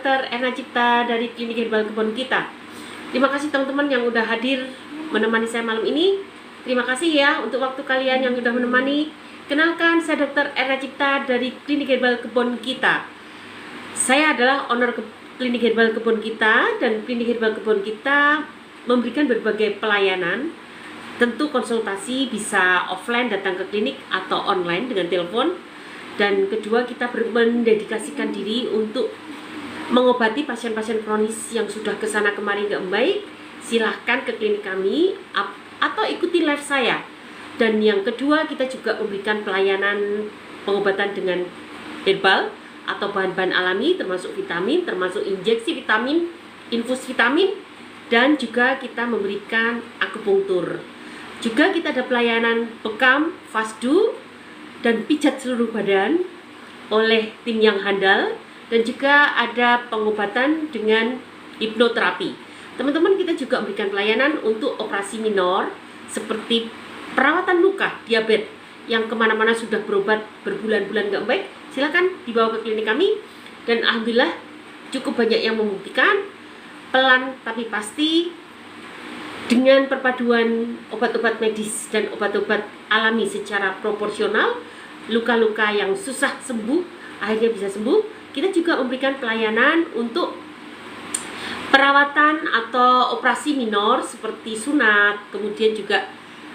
Dr. Erna Cipta dari Klinik Herbal Kebun Kita. Terima kasih teman-teman yang udah hadir menemani saya malam ini. Terima kasih ya untuk waktu kalian yang udah menemani. Kenalkan, saya Dr. Erna Cipta dari Klinik Herbal Kebun Kita. Saya adalah owner Klinik Herbal Kebun Kita, dan Klinik Herbal Kebun Kita memberikan berbagai pelayanan. Tentu konsultasi bisa offline datang ke klinik atau online dengan telepon. Dan kedua, kita mendedikasikan diri untuk mengobati pasien-pasien kronis yang sudah kesana kemari nggak baik. Silahkan ke klinik kami atau ikuti live saya. Dan yang kedua, kita juga memberikan pelayanan pengobatan dengan herbal atau bahan-bahan alami, termasuk vitamin, termasuk injeksi vitamin, infus vitamin, dan juga kita memberikan akupunktur. Juga kita ada pelayanan bekam, fasdu, dan pijat seluruh badan oleh tim yang handal, dan juga ada pengobatan dengan hipnoterapi. Teman-teman, kita juga memberikan pelayanan untuk operasi minor seperti perawatan luka, diabetes yang kemana-mana sudah berobat berbulan-bulan nggak baik, silakan dibawa ke klinik kami. Dan alhamdulillah cukup banyak yang membuktikan pelan tapi pasti dengan perpaduan obat-obat medis dan obat-obat alami secara proporsional. Luka-luka yang susah sembuh akhirnya bisa sembuh. Kita juga memberikan pelayanan untuk perawatan atau operasi minor seperti sunat, kemudian juga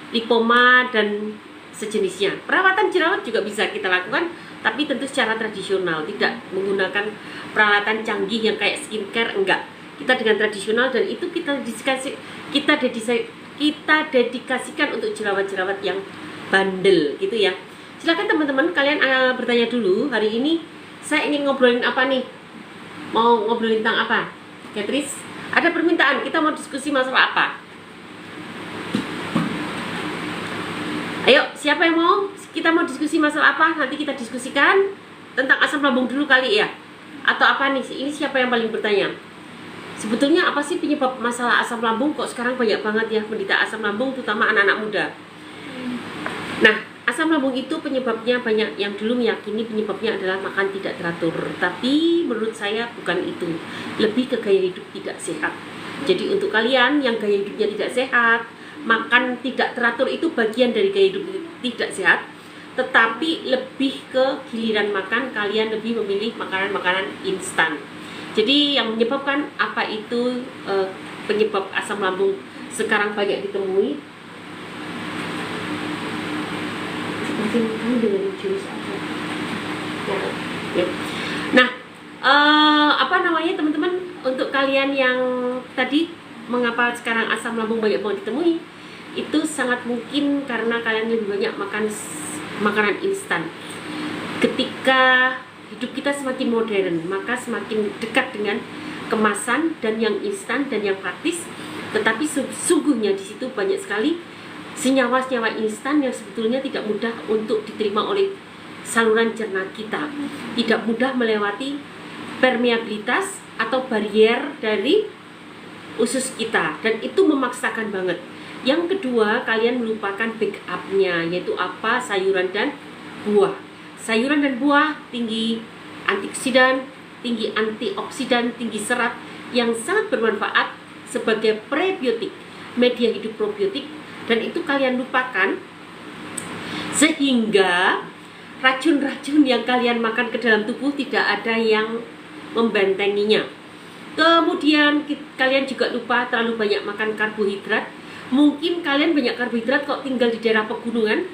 lipoma dan sejenisnya. Perawatan jerawat juga bisa kita lakukan, tapi tentu secara tradisional, tidak menggunakan peralatan canggih yang kayak skincare, enggak. Kita dengan tradisional, dan itu kita dedikasikan untuk jerawat-jerawat yang bandel gitu ya. Silakan teman-teman, kalian bertanya dulu. Hari ini saya ingin ngobrolin apa nih? Mau ngobrolin tentang apa? Catris, ada permintaan, kita mau diskusi masalah apa? Ayo, siapa yang mau? Kita mau diskusi masalah apa? Nanti kita diskusikan tentang asam lambung dulu kali ya. Atau apa nih? Ini siapa yang paling bertanya? Sebetulnya apa sih penyebab masalah asam lambung? Kok sekarang banyak banget ya penderita asam lambung, terutama anak-anak muda. Nah, asam lambung itu penyebabnya banyak. Yang dulu meyakini penyebabnya adalah makan tidak teratur. Tapi menurut saya bukan itu. Lebih ke gaya hidup tidak sehat. Jadi untuk kalian yang gaya hidupnya tidak sehat, makan tidak teratur itu bagian dari gaya hidup tidak sehat. Tetapi lebih ke giliran makan, kalian lebih memilih makanan-makanan instan. Jadi yang menyebabkan apa itu penyebab asam lambung sekarang banyak ditemui. Nah, apa namanya teman-teman, untuk kalian yang tadi mengapa sekarang asam lambung banyak banget ditemui, itu sangat mungkin karena kalian lebih banyak makan makanan instan. Ketika hidup kita semakin modern, maka semakin dekat dengan kemasan dan yang instan dan yang praktis. Tetapi sungguhnya di situ banyak sekali senyawa-senyawa instan yang sebetulnya tidak mudah untuk diterima oleh saluran cerna kita, tidak mudah melewati permeabilitas atau barier dari usus kita, dan itu memaksakan banget. Yang kedua, kalian melupakan backupnya, yaitu apa? Sayuran dan buah. Sayuran dan buah tinggi antioksidan, tinggi antioksidan, tinggi serat yang sangat bermanfaat sebagai prebiotik, media hidup probiotik, dan itu kalian lupakan sehingga racun-racun yang kalian makan ke dalam tubuh tidak ada yang membentenginya. Kemudian kalian juga lupa terlalu banyak makan karbohidrat. Mungkin kalian banyak karbohidrat kok tinggal di daerah pegunungan.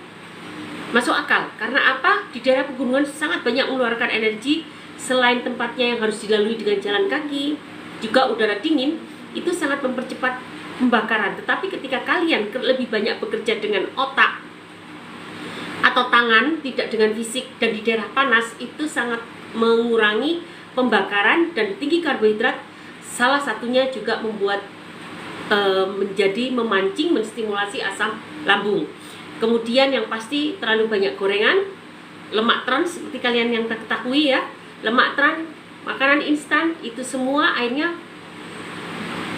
Masuk akal, karena apa? Di daerah pegunungan sangat banyak mengeluarkan energi. Selain tempatnya yang harus dilalui dengan jalan kaki, juga udara dingin, itu sangat mempercepat pembakaran. Tetapi ketika kalian lebih banyak bekerja dengan otak atau tangan, tidak dengan fisik, dan di daerah panas, itu sangat mengurangi pembakaran. Dan tinggi karbohidrat salah satunya juga membuat menjadi memancing, menstimulasi asam lambung. Kemudian yang pasti terlalu banyak gorengan, lemak trans seperti kalian yang ketahui ya, lemak trans, makanan instan, itu semua akhirnya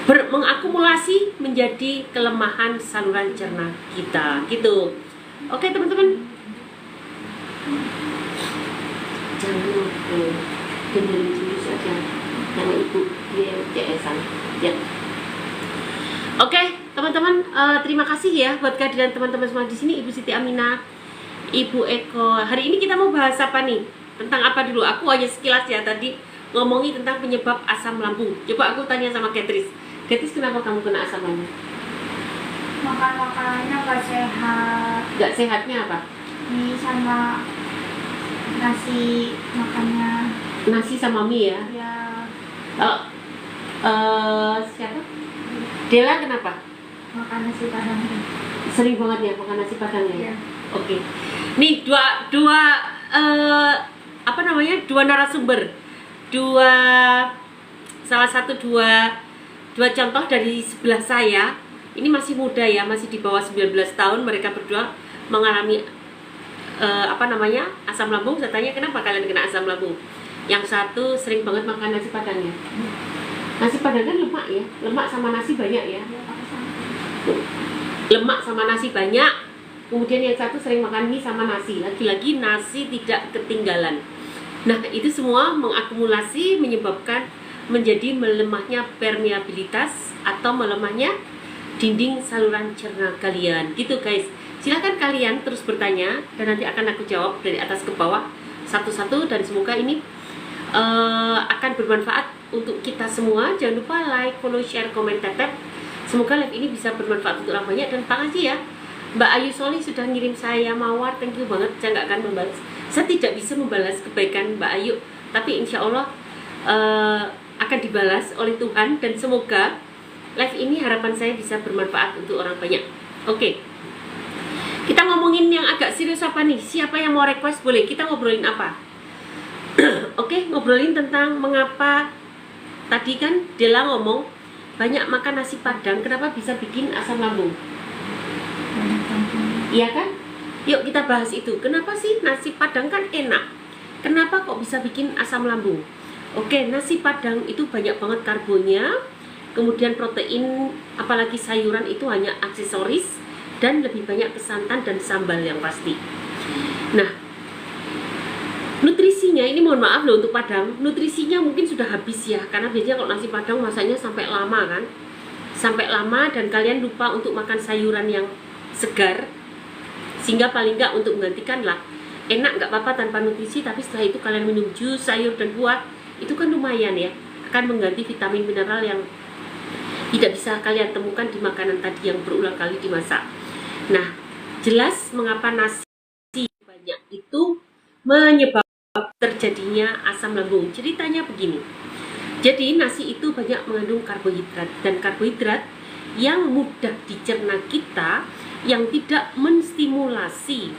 mengakumulasi menjadi kelemahan saluran cerna kita gitu. Oke teman-teman, jangan lupa dengerin dulu saja yang Dia CS-an. Ya. Oke, teman-teman, terima kasih ya buat kehadiran teman-teman semua di sini. Ibu Siti Aminah, Ibu Eko. Hari ini kita mau bahas apa nih? Tentang apa dulu? Aku hanya sekilas ya tadi ngomongin tentang penyebab asam lambung. Coba aku tanya sama Catris. Catris, kenapa kamu kena asam lambung? Makan makanannya gak sehat. Gak sehatnya apa? Mie sama nasi makannya. Nasi sama mie ya? Ya. Siapa? Dela kenapa? Makan nasi padang. Sering banget ya makan nasi padang ya? Ya. Oke. Nih dua apa namanya? Dua narasumber. Salah satu dua contoh dari sebelah saya. Ini masih muda ya, masih di bawah 19 tahun. Mereka berdua mengalami asam lambung. Saya tanya, kenapa kalian kena asam lambung? Yang satu sering banget makan nasi padang ya. Nasi padang kan lemak ya, lemak sama nasi banyak ya. Lemak sama nasi banyak. Kemudian yang satu sering makan mie sama nasi. Lagi-lagi nasi tidak ketinggalan. Nah, itu semua mengakumulasi menyebabkan menjadi melemahnya permeabilitas atau melemahnya dinding saluran cerna kalian. Gitu guys. Silahkan kalian terus bertanya dan nanti akan aku jawab dari atas ke bawah satu-satu, dan semoga ini akan bermanfaat untuk kita semua. Jangan lupa like, follow, share, komen, tetep. Semoga live ini bisa bermanfaat untuk orang banyak. Dan makasih ya Mbak Ayu Soli sudah ngirim saya mawar. Thank you banget. Saya nggak akan membalas. Saya tidak bisa membalas kebaikan Mbak Ayu, tapi insya Allah akan dibalas oleh Tuhan. Dan semoga live ini harapan saya bisa bermanfaat untuk orang banyak. Oke. Kita ngomongin yang agak serius apa nih? Siapa yang mau request boleh. Kita ngobrolin apa? Oke, ngobrolin tentang mengapa tadi kan Dela ngomong banyak makan nasi padang, kenapa bisa bikin asam lambung? Iya kan? Yuk kita bahas itu. Kenapa sih nasi padang kan enak? Kenapa kok bisa bikin asam lambung? Oke, nasi padang itu banyak banget karbonnya. Kemudian protein, apalagi sayuran itu hanya aksesoris, dan lebih banyak ke santan dan sambal yang pasti. Nah, nutrisinya ini mohon maaf loh untuk padang, nutrisinya mungkin sudah habis ya, karena biasanya kalau nasi padang masaknya sampai lama kan, sampai lama, dan kalian lupa untuk makan sayuran yang segar, sehingga paling nggak untuk menggantikan lah. Enak nggak apa-apa tanpa nutrisi, tapi setelah itu kalian minum jus, sayur dan buah, itu kan lumayan ya, akan mengganti vitamin mineral yang tidak bisa kalian temukan di makanan tadi yang berulang kali dimasak. Nah, jelas mengapa nasi banyak itu menyebabkan terjadinya asam lambung. Ceritanya begini. Jadi nasi itu banyak mengandung karbohidrat, dan karbohidrat yang mudah dicerna kita, yang tidak menstimulasi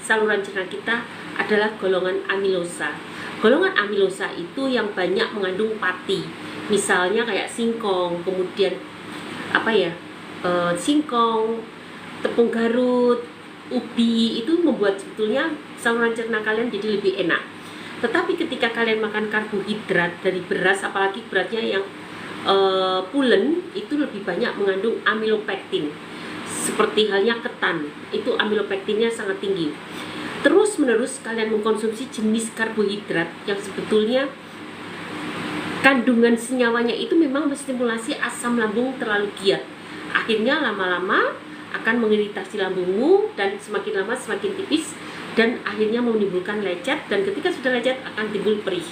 saluran cerna kita adalah golongan amilosa. Golongan amilosa itu yang banyak mengandung pati, misalnya kayak singkong, kemudian singkong, tepung Garut, ubi, itu membuat sebetulnya saluran cerna kalian jadi lebih enak. Tetapi ketika kalian makan karbohidrat dari beras, apalagi beratnya yang pulen, itu lebih banyak mengandung amilopektin. Seperti halnya ketan, itu amilopektinnya sangat tinggi. Terus menerus kalian mengkonsumsi jenis karbohidrat yang sebetulnya kandungan senyawanya itu memang menstimulasi asam lambung terlalu giat. Akhirnya lama-lama akan mengiritasi lambungmu, dan semakin lama semakin tipis, dan akhirnya menimbulkan lecet, dan ketika sudah lecet akan timbul perih.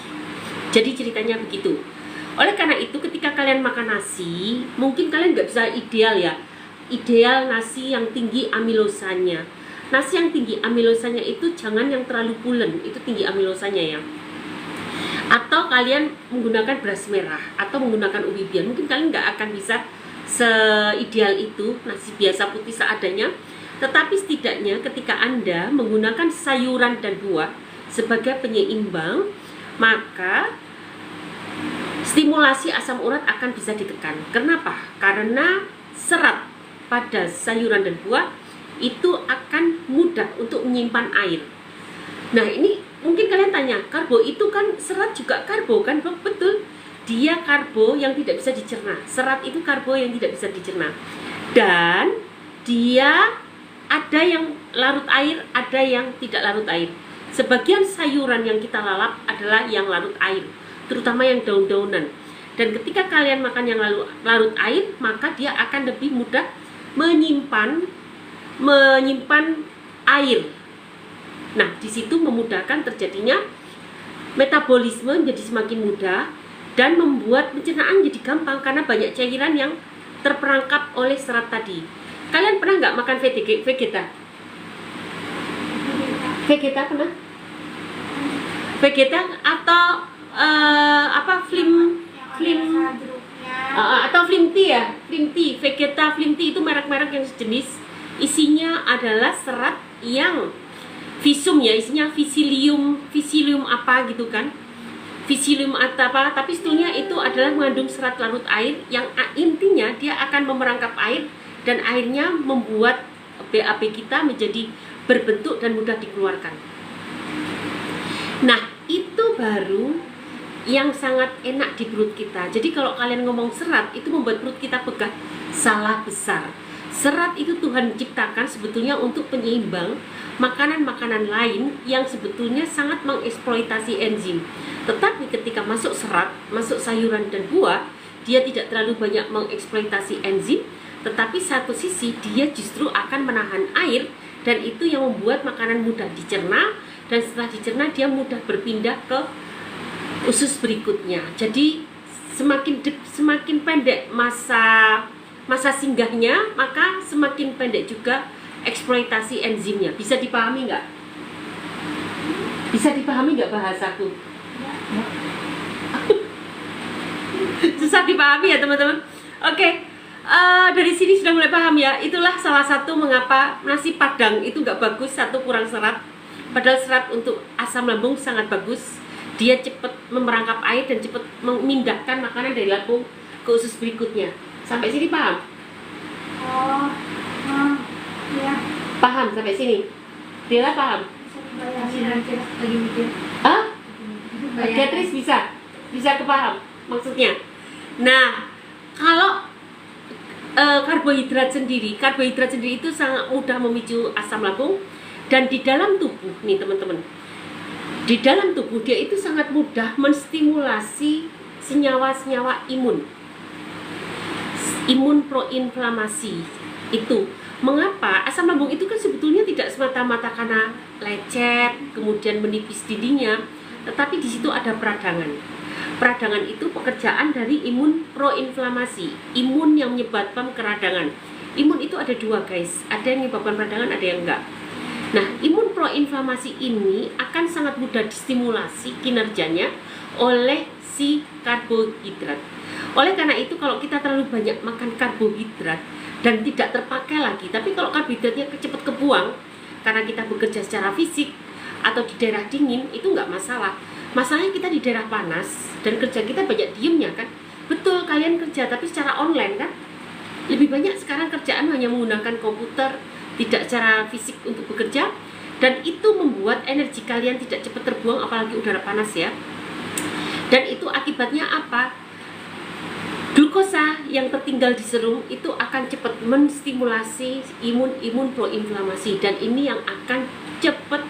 Jadi ceritanya begitu. Oleh karena itu ketika kalian makan nasi, mungkin kalian nggak bisa ideal ya, ideal nasi yang tinggi amilosanya. Nasi yang tinggi amilosanya itu jangan yang terlalu pulen, itu tinggi amilosanya ya. Atau kalian menggunakan beras merah atau menggunakan ubi bian, mungkin kalian nggak akan bisa seideal itu nasi biasa putih seadanya. Tetapi setidaknya ketika Anda menggunakan sayuran dan buah sebagai penyeimbang, maka stimulasi asam urat akan bisa ditekan. Kenapa? Karena serat pada sayuran dan buah itu akan mudah untuk menyimpan air. Nah, ini mungkin kalian tanya, karbo itu kan serat juga karbo kan? Betul, dia karbo yang tidak bisa dicerna. Serat itu karbo yang tidak bisa dicerna. Dan dia ada yang larut air, ada yang tidak larut air. sebagian sayuran yang kita lalap adalah yang larut air, terutama yang daun-daunan. Dan ketika kalian makan yang larut air, maka dia akan lebih mudah menyimpan air. Nah, di situ memudahkan terjadinya metabolisme menjadi semakin mudah dan membuat pencernaan jadi gampang karena banyak cairan yang terperangkap oleh serat tadi. Kalian pernah nggak makan vegeta? Vegeta pernah? Vegeta atau atau Flim tea ya? Flim tea, Vegeta Flim tea itu merek-merek yang sejenis. Isinya adalah serat yang visum ya, isinya Visilium apa gitu kan, Visilium atau apa, tapi sebetulnya itu adalah mengandung serat larut air yang intinya dia akan memerangkap air dan airnya membuat BAB kita menjadi berbentuk dan mudah dikeluarkan. Nah, itu baru yang sangat enak di perut kita. Jadi kalau kalian ngomong serat itu membuat perut kita pegal, salah besar. Serat itu Tuhan ciptakan sebetulnya untuk penyeimbang makanan-makanan lain yang sebetulnya sangat mengeksploitasi enzim. Tetapi ketika masuk serat, masuk sayuran dan buah, dia tidak terlalu banyak mengeksploitasi enzim, tetapi satu sisi dia justru akan menahan air, dan itu yang membuat makanan mudah dicerna, dan setelah dicerna dia mudah berpindah ke usus berikutnya. Jadi semakin pendek masa singgahnya, maka semakin pendek juga eksploitasi enzimnya. Bisa dipahami nggak? Bisa dipahami nggak bahasaku? Susah dipahami ya teman-teman. Oke, dari sini sudah mulai paham ya. Itulah salah satu mengapa nasi padang itu nggak bagus, satu kurang serat. Padahal serat untuk asam lambung sangat bagus. Dia cepat memerangkap air dan cepat memindahkan makanan dari lambung ke usus berikutnya. Sampai sini paham? Ya. Paham sampai sini? Dela paham? Lagi mikir. Beatrice bisa kepaham maksudnya. Nah, kalau karbohidrat sendiri itu sangat mudah memicu asam lambung, dan di dalam tubuh nih teman-teman, di dalam tubuh dia itu sangat mudah menstimulasi senyawa-senyawa imun proinflamasi. Itu mengapa asam lambung itu kan sebetulnya tidak semata-mata karena lecet kemudian menipis dindingnya, tetapi di situ ada peradangan. Peradangan itu pekerjaan dari imun proinflamasi, imun yang menyebabkan peradangan. Imun itu ada dua guys, ada yang menyebabkan peradangan, ada yang enggak. Nah, imun proinflamasi ini akan sangat mudah distimulasi kinerjanya oleh si karbohidrat. Oleh karena itu kalau kita terlalu banyak makan karbohidrat dan tidak terpakai lagi, tapi kalau karbohidratnya cepat kebuang karena kita bekerja secara fisik atau di daerah dingin, itu nggak masalah. Masalahnya kita di daerah panas dan kerja kita banyak diemnya kan. Betul, kalian kerja tapi secara online kan. Lebih banyak sekarang kerjaan hanya menggunakan komputer, tidak secara fisik untuk bekerja, dan itu membuat energi kalian tidak cepat terbuang, apalagi udara panas ya. Dan itu akibatnya apa? Glukosa yang tertinggal di serum itu akan cepat menstimulasi imun proinflamasi, dan ini yang akan cepat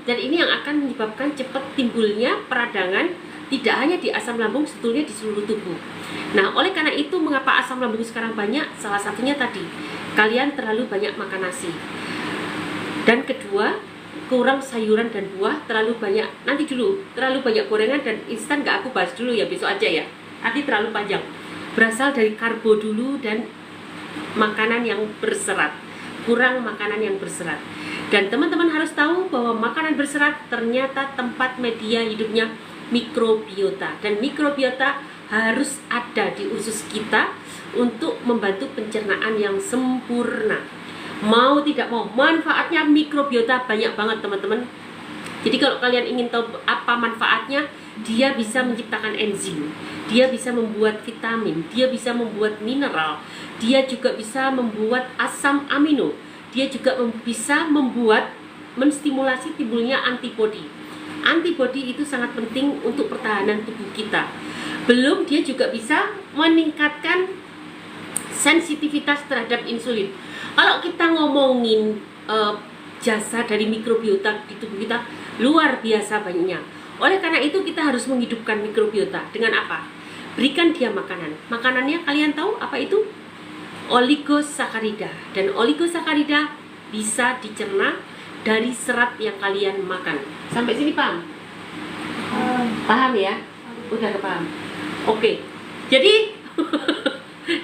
dan ini yang akan menyebabkan cepat timbulnya peradangan, tidak hanya di asam lambung, sebetulnya di seluruh tubuh. Nah, oleh karena itu mengapa asam lambung sekarang banyak? Salah satunya tadi, kalian terlalu banyak makan nasi. Dan kedua, kurang sayuran dan buah, terlalu banyak gorengan dan instan. Gak aku bahas dulu ya, besok aja ya, nanti terlalu panjang. Berasal dari karbo dulu dan makanan yang berserat, kurang makanan yang berserat. Dan teman-teman harus tahu bahwa makanan berserat ternyata tempat media hidupnya mikrobiota, dan mikrobiota harus ada di usus kita untuk membantu pencernaan yang sempurna. Mau tidak mau, manfaatnya mikrobiota banyak banget teman-teman. Jadi kalau kalian ingin tahu apa manfaatnya, dia bisa menciptakan enzim, dia bisa membuat vitamin, dia bisa membuat mineral, dia juga bisa membuat asam amino, dia juga bisa menstimulasi timbulnya antibodi. Antibodi itu sangat penting untuk pertahanan tubuh kita. Belum, dia juga bisa meningkatkan sensitivitas terhadap insulin. Kalau kita ngomongin jasa dari mikrobiota di tubuh kita luar biasa banyaknya. Oleh karena itu kita harus menghidupkan mikrobiota dengan apa? Berikan dia makanan. Makanannya kalian tahu apa itu? Oligosakarida. Dan oligosakarida bisa dicerna dari serat yang kalian makan. Sampai sini paham? Paham ya? Udah paham? Oke. Jadi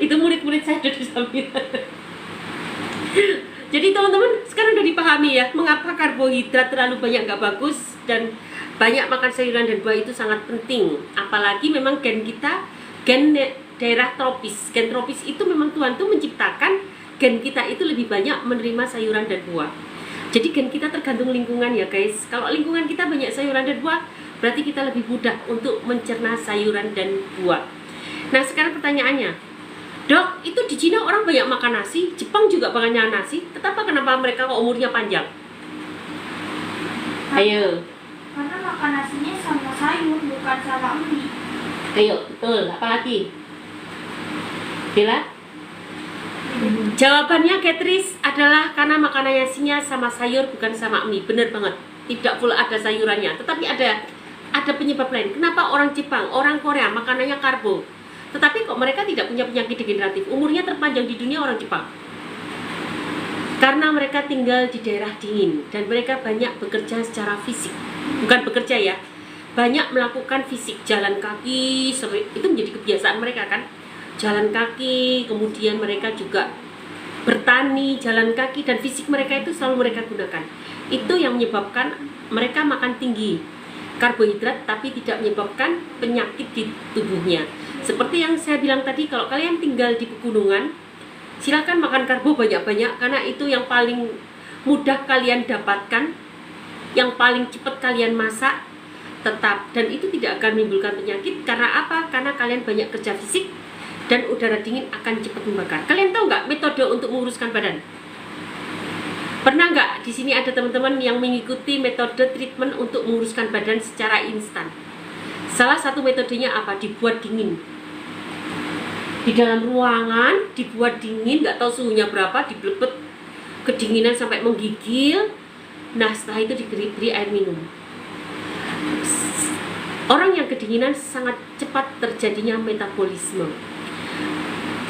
itu murid-murid saya udah disampaikan. Jadi teman-teman sekarang udah dipahami ya mengapa karbohidrat terlalu banyak nggak bagus dan banyak makan sayuran dan buah itu sangat penting. Apalagi memang gen kita gen daerah tropis. Gen tropis itu memang Tuhan tuh menciptakan gen kita itu lebih banyak menerima sayuran dan buah. Jadi gen kita tergantung lingkungan ya guys. Kalau lingkungan kita banyak sayuran dan buah, berarti kita lebih mudah untuk mencerna sayuran dan buah. Nah sekarang pertanyaannya, Dok, itu di Cina orang banyak makan nasi, Jepang juga banyak nasi, tetapi kenapa mereka kok umurnya panjang? Ayo. Karena makan nasinya sama sayur, bukan sama mie. Ayo, betul. Apalagi? Bila? Jawabannya Catris adalah karena makan nasinya sama sayur bukan sama mie. Bener banget. Tidak full ada sayurannya, tetapi ada penyebab lain. Kenapa orang Jepang, orang Korea makanannya karbo? Tetapi kok mereka tidak punya penyakit degeneratif? Umurnya terpanjang di dunia orang Jepang. Karena mereka tinggal di daerah dingin dan mereka banyak bekerja secara fisik. Bukan bekerja ya, banyak melakukan fisik, jalan kaki, itu menjadi kebiasaan mereka kan. Jalan kaki, kemudian mereka juga bertani, jalan kaki, dan fisik mereka itu selalu mereka gunakan. Itu yang menyebabkan mereka makan tinggi karbohidrat tapi tidak menyebabkan penyakit di tubuhnya. Seperti yang saya bilang tadi, kalau kalian tinggal di pegunungan, silakan makan karbo banyak-banyak karena itu yang paling mudah kalian dapatkan, yang paling cepat kalian masak, tetap, dan itu tidak akan menimbulkan penyakit. Karena apa? Karena kalian banyak kerja fisik dan udara dingin akan cepat membakar. Kalian tahu nggak metode untuk menguruskan badan? Pernah nggak di sini ada teman-teman yang mengikuti metode treatment untuk menguruskan badan secara instan? Salah satu metodenya apa? Dibuat dingin. Di dalam ruangan dibuat dingin, nggak tahu suhunya berapa, diblebet kedinginan sampai menggigil. Nah setelah itu diberi air minum. Orang yang kedinginan sangat cepat terjadinya metabolisme.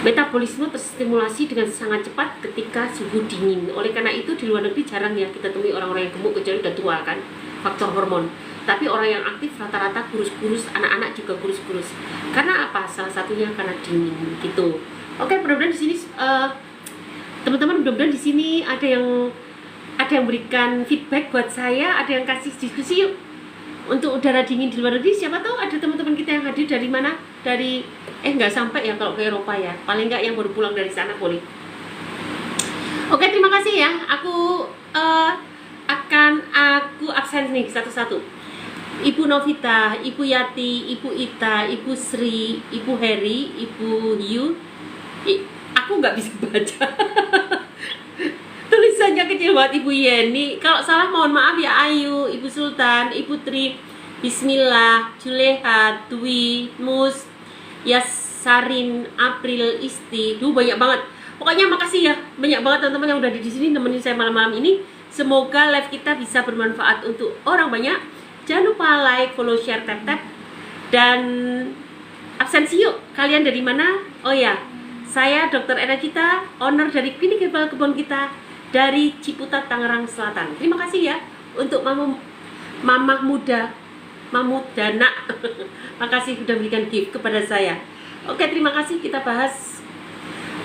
Metabolisme terstimulasi dengan sangat cepat ketika suhu dingin. Oleh karena itu di luar negeri jarang ya kita temui orang-orang yang gemuk kecuali udah tua kan, faktor hormon. Tapi orang yang aktif rata-rata kurus-kurus, anak-anak juga kurus-kurus. Karena apa? Salah satunya karena dingin gitu. Oke, mudah-mudahan di sini teman-teman, mudah-mudahan di sini ada yang berikan feedback buat saya, ada yang kasih diskusi yuk untuk udara dingin di luar negeri. Siapa tahu ada teman-teman kita yang hadir dari mana? Dari nggak sampai ya kalau ke Eropa ya. Paling nggak yang baru pulang dari sana boleh. Oke, terima kasih ya. Aku absen nih satu-satu. Ibu Novita, Ibu Yati, Ibu Ita, Ibu Sri, Ibu Heri, Ibu Yu. Aku nggak bisa baca. Tulisannya kecil banget. Ibu Yeni. Kalau salah mohon maaf ya. Ayu, Ibu Sultan, Ibu Tri, Bismillah, Juleha, Dwi, Mus, Yasarin, April, Isti. Banyak banget. Pokoknya makasih ya. Banyak banget teman-teman yang udah di sini nemenin saya malam-malam ini. Semoga live kita bisa bermanfaat untuk orang banyak. Jangan lupa like, follow, share, tap. Dan absensi yuk. Kalian dari mana? Oh ya, saya Dr. Eracita, owner dari Klinik Herbal Kebon Kita dari Ciputat, Tangerang Selatan. Terima kasih ya untuk Mamah Muda, Mamudana. Makasih sudah berikan gift kepada saya. Oke, terima kasih. Kita bahas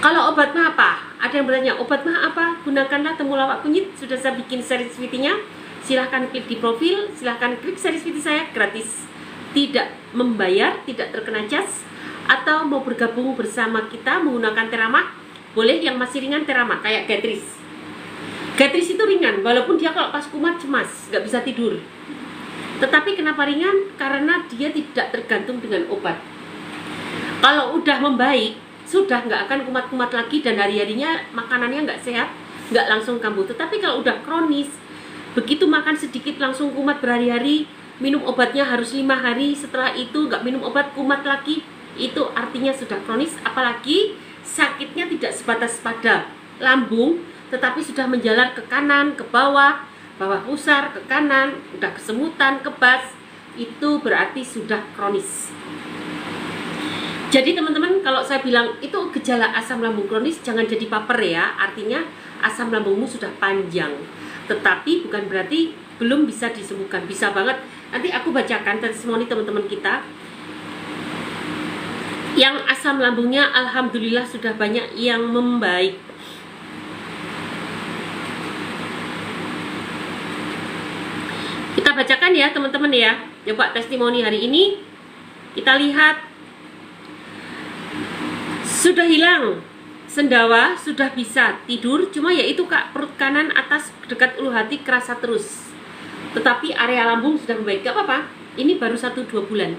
kalau obat mah apa? Ada yang bertanya, obat mah apa? Gunakanlah temulawak kunyit. Sudah saya bikin series video-nya. Silahkan klik di profil, silahkan klik series video saya gratis, tidak membayar, tidak terkena cas. Atau mau bergabung bersama kita menggunakan Teramah, boleh. Yang masih ringan Teramah kayak Gatris. Gatris itu ringan, walaupun dia kalau pas kumat cemas, nggak bisa tidur. Tetapi kenapa ringan? Karena dia tidak tergantung dengan obat. Kalau udah membaik, sudah nggak akan kumat-kumat lagi dan hari-harinya makanannya nggak sehat, nggak langsung kambuh. Tetapi kalau udah kronis, begitu makan sedikit langsung kumat berhari-hari, minum obatnya harus 5 hari, setelah itu nggak minum obat kumat lagi, itu artinya sudah kronis. Apalagi sakitnya tidak sebatas pada lambung, tetapi sudah menjalar ke kanan, ke bawah pusar, ke kanan, udah kesemutan, kebas, itu berarti sudah kronis. Jadi teman-teman, kalau saya bilang itu gejala asam lambung kronis, jangan jadi baper ya. Artinya asam lambungmu sudah panjang, tetapi bukan berarti belum bisa disembuhkan. Bisa banget. Nanti aku bacakan testimoni teman-teman kita yang asam lambungnya alhamdulillah sudah banyak yang membaik. Kita bacakan ya teman-teman ya. Coba testimoni hari ini. Kita lihat. Sudah hilang sendawa, sudah bisa tidur, cuma yaitu Kak, perut kanan atas dekat ulu hati kerasa terus. Tetapi area lambung sudah membaik. Gak apa-apa, ini baru 1-2 bulan.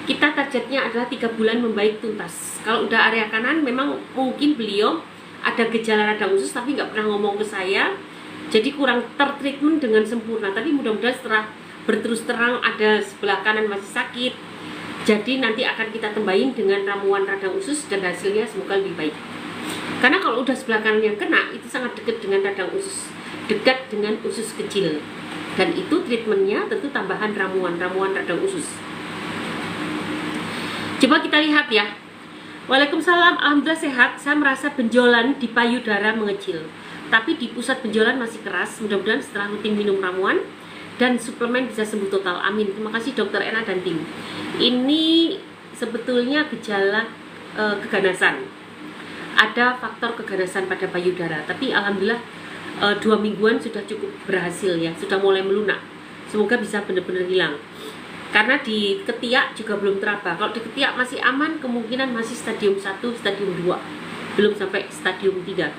Kita targetnya adalah 3 bulan membaik tuntas. Kalau udah area kanan, memang mungkin beliau ada gejala radang usus tapi nggak pernah ngomong ke saya. Jadi kurang tertreatment dengan sempurna. Tapi mudah-mudahan setelah berterus terang ada sebelah kanan masih sakit, jadi nanti akan kita tambahin dengan ramuan radang usus dan hasilnya semoga lebih baik. Karena kalau udah sebelah kanan yang kena, itu sangat dekat dengan radang usus, dekat dengan usus kecil. Dan itu treatmentnya tentu tambahan ramuan radang usus. Coba kita lihat ya. Waalaikumsalam, alhamdulillah sehat. Saya merasa benjolan di payudara mengecil, tapi di pusat benjolan masih keras. Mudah-mudahan setelah rutin minum ramuan dan suplemen bisa sembuh total. Amin. Terima kasih Dokter Ena dan tim. Ini sebetulnya gejala keganasan. Ada faktor keganasan pada payudara, tapi alhamdulillah 2 mingguan sudah cukup berhasil ya, sudah mulai melunak. Semoga bisa benar-benar hilang. Karena di ketiak juga belum teraba. Kalau di ketiak masih aman, kemungkinan masih stadium 1, stadium 2, belum sampai stadium 3.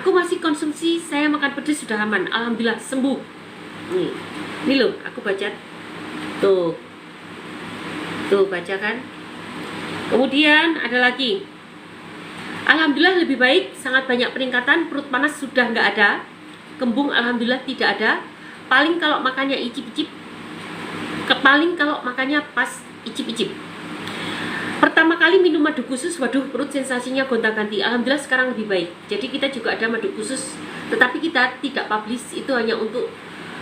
Aku masih konsumsi, saya makan pedas sudah aman. Alhamdulillah sembuh. Ini loh, aku baca. Tuh baca kan. Kemudian ada lagi. Alhamdulillah lebih baik, sangat banyak peningkatan. Perut panas sudah nggak ada. Kembung alhamdulillah tidak ada. Paling kalau makannya icip-icip. Paling kalau makannya pas icip-icip. Pertama kali minum madu khusus, waduh perut sensasinya gonta-ganti. Alhamdulillah sekarang lebih baik. Jadi kita juga ada madu khusus, tetapi kita tidak publish. Itu hanya untuk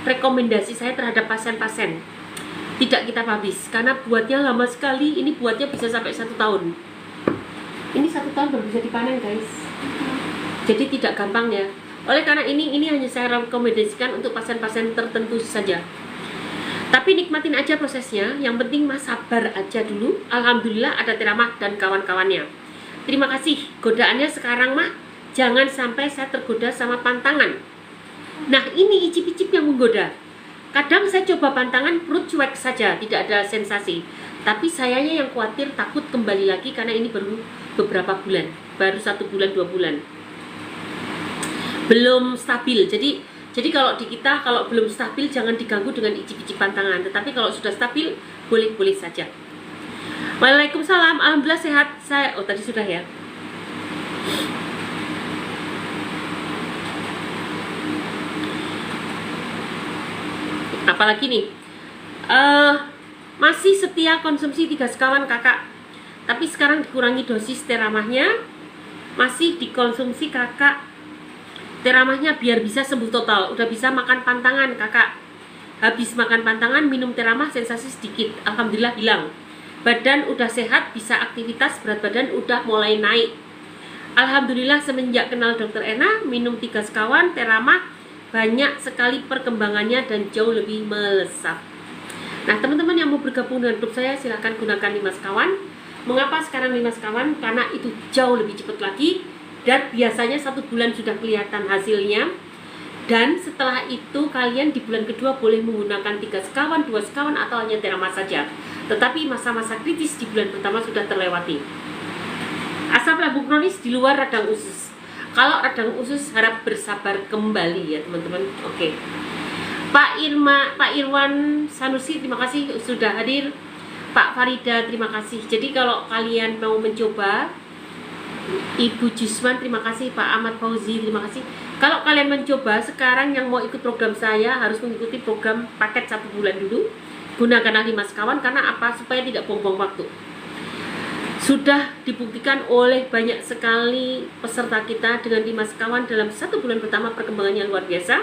rekomendasi saya terhadap pasien-pasien. Tidak kita publish karena buatnya lama sekali. Ini buatnya bisa sampai 1 tahun. Ini 1 tahun baru bisa dipanen guys. Jadi tidak gampang ya. Oleh karena ini hanya saya rekomendasikan untuk pasien-pasien tertentu saja. Tapi nikmatin aja prosesnya. Yang penting mas sabar aja dulu. Alhamdulillah ada Teramah dan kawan-kawannya. Terima kasih. Godaannya sekarang mah jangan sampai saya tergoda sama pantangan. Nah ini icip-icip yang menggoda. Kadang saya coba pantangan, perut cuek saja, tidak ada sensasi. Tapi sayanya yang khawatir takut kembali lagi karena ini baru beberapa bulan, baru 1 bulan 2 bulan, belum stabil. Jadi kalau di kita kalau belum stabil jangan diganggu dengan icip-icip pantangan. Tetapi kalau sudah stabil boleh-boleh saja. Waalaikumsalam, alhamdulillah sehat. Saya tadi sudah ya. Apalagi nih, masih setia konsumsi 3 sekawan kakak, tapi sekarang dikurangi dosis teramahnya. Masih dikonsumsi kakak teramahnya biar bisa sembuh total. Udah bisa makan pantangan kakak. Habis makan pantangan minum teramah sensasi sedikit, alhamdulillah hilang. Badan udah sehat, bisa aktivitas, berat badan udah mulai naik. Alhamdulillah semenjak kenal Dokter Ena minum 3 sekawan teramah banyak sekali perkembangannya dan jauh lebih melesat. Nah teman-teman yang mau bergabung dengan grup saya silahkan gunakan 5 sekawan. Mengapa sekarang 5 sekawan? Karena itu jauh lebih cepat lagi dan biasanya 1 bulan sudah kelihatan hasilnya. Dan setelah itu kalian di bulan kedua boleh menggunakan 3 sekawan, 2 sekawan atau hanya teramah saja. Tetapi masa-masa kritis di bulan pertama sudah terlewati. Asam lambung kronis di luar radang usus. Kalau radang usus harap bersabar kembali ya teman-teman. Oke. Pak Irwan Sanusi terima kasih sudah hadir. Pak Farida terima kasih. Jadi kalau kalian mau mencoba, Ibu Jusman terima kasih, Pak Ahmad Fauzi terima kasih. Kalau kalian mencoba sekarang yang mau ikut program saya harus mengikuti program paket 1 bulan dulu. Gunakanlah 5 sekawan karena apa? Supaya tidak buang-buang waktu. Sudah dibuktikan oleh banyak sekali peserta kita dengan 5 sekawan dalam 1 bulan pertama perkembangannya luar biasa,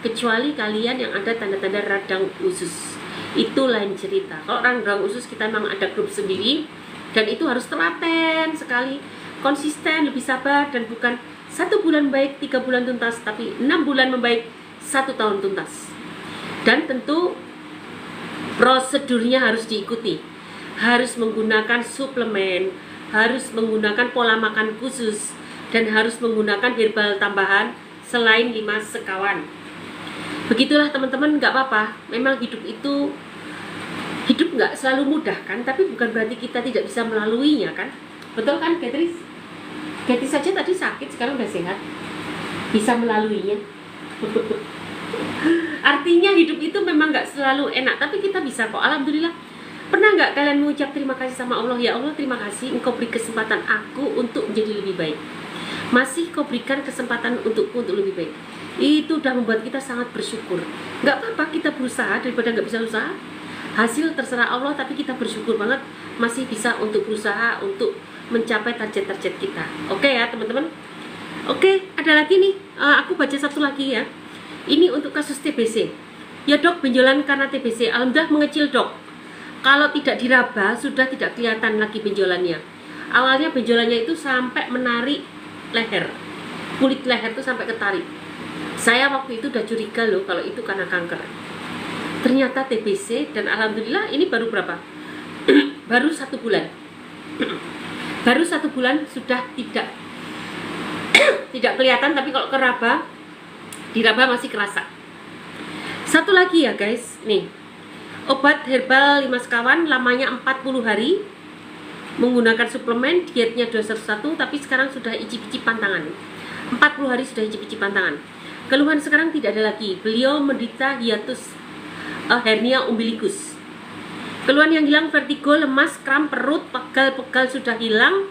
kecuali kalian yang ada tanda-tanda radang usus. Itu lain cerita. Kalau radang usus kita memang ada grup sendiri, dan itu harus telaten sekali, konsisten, lebih sabar, dan bukan 1 bulan baik 3 bulan tuntas, tapi 6 bulan membaik 1 tahun tuntas. Dan tentu prosedurnya harus diikuti, harus menggunakan suplemen, harus menggunakan pola makan khusus, dan harus menggunakan herbal tambahan selain 5 sekawan. Begitulah teman-teman, nggak apa-apa. Memang hidup nggak selalu mudah kan, tapi bukan berarti kita tidak bisa melaluinya kan. Betul kan, Beatrice? Beatrice saja tadi sakit, sekarang udah sehat, bisa melaluinya. Artinya hidup itu memang nggak selalu enak, tapi kita bisa kok, alhamdulillah. Pernah nggak kalian mengucap terima kasih sama Allah? Ya Allah, terima kasih Engkau beri kesempatan aku untuk menjadi lebih baik. Masih Kau berikan kesempatan untukku untuk lebih baik. Itu udah membuat kita sangat bersyukur. Nggak apa-apa kita berusaha daripada nggak bisa usaha. Hasil terserah Allah, tapi kita bersyukur banget masih bisa untuk berusaha untuk mencapai target-target kita. Oke ya teman-teman. Oke, ada lagi nih. Aku baca satu lagi ya. Ini untuk kasus TBC. Ya dok, benjolan karena TBC. Alhamdulillah mengecil dok. Kalau tidak diraba sudah tidak kelihatan lagi benjolannya. Awalnya benjolannya itu sampai menarik leher. Kulit leher itu sampai ketarik. Saya waktu itu udah curiga loh kalau itu karena kanker. Ternyata TBC, dan alhamdulillah ini baru berapa? Baru 1 bulan. Baru 1 bulan sudah tidak kelihatan, tapi kalau diraba masih kerasa. Satu lagi ya guys, nih. Obat herbal 5 sekawan lamanya 40 hari. Menggunakan suplemen, dietnya 211, tapi sekarang sudah icip-icipan tangan. 40 hari sudah icip-icipan tangan. Keluhan sekarang tidak ada lagi. Beliau menderita hiatus hernia umbilikus. Keluhan yang hilang vertigo, lemas, kram perut, pegal-pegal sudah hilang,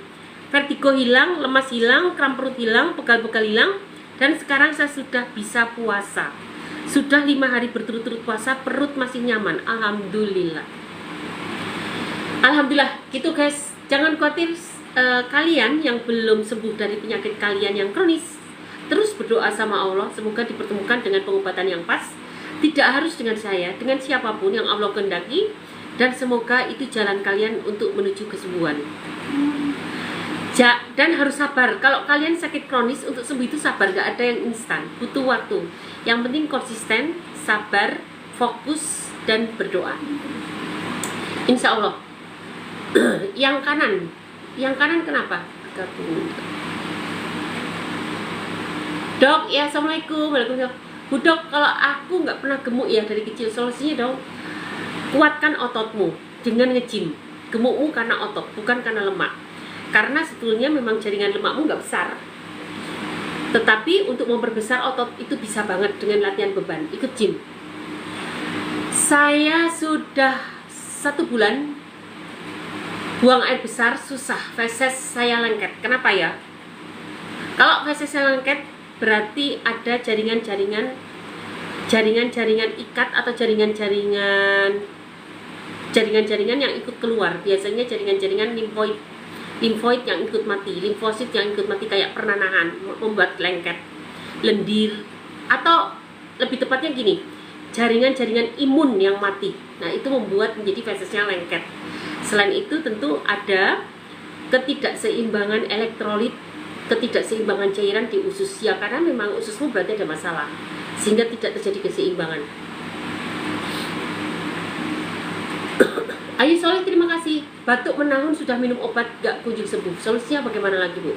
vertigo hilang, lemas hilang, kram perut hilang, pegal-pegal hilang, dan sekarang saya sudah bisa puasa. Sudah 5 hari berturut-turut puasa, perut masih nyaman. Alhamdulillah. Alhamdulillah, gitu guys. Jangan khawatir, kalian yang belum sembuh dari penyakit kalian yang kronis, terus berdoa sama Allah, semoga dipertemukan dengan pengobatan yang pas. Tidak harus dengan saya, dengan siapapun yang Allah kehendaki, dan semoga itu jalan kalian untuk menuju kesembuhan. Dan harus sabar. Kalau kalian sakit kronis, untuk sembuh itu sabar, gak ada yang instan, butuh waktu. Yang penting konsisten, sabar, fokus, dan berdoa. Insya Allah. Yang kanan kenapa? Dok, ya assalamualaikum. Waalaikumsalam. Bu dok, kalau aku nggak pernah gemuk ya dari kecil, solusinya dong kuatkan ototmu dengan nge-gym. Gemukmu karena otot, bukan karena lemak. Karena sebetulnya memang jaringan lemakmu nggak besar. Tetapi untuk memperbesar otot itu bisa banget dengan latihan beban. Ikut gym. Saya sudah 1 bulan buang air besar susah, feses saya lengket. Kenapa ya? Kalau feses saya lengket berarti ada jaringan-jaringan ikat atau jaringan-jaringan yang ikut keluar. Biasanya jaringan-jaringan limfoid yang ikut mati, limfosit yang ikut mati, kayak pernah nahan, membuat lengket, lendir, atau lebih tepatnya gini, jaringan-jaringan imun yang mati. Nah, itu membuat menjadi fesesnya lengket. Selain itu tentu ada ketidakseimbangan elektrolit, ketidakseimbangan cairan di usus ya, karena memang ususmu berarti ada masalah sehingga tidak terjadi keseimbangan. Ayu Soleh, terima kasih. Batuk menahun sudah minum obat gak kunjung sembuh. Solusinya bagaimana lagi Bu?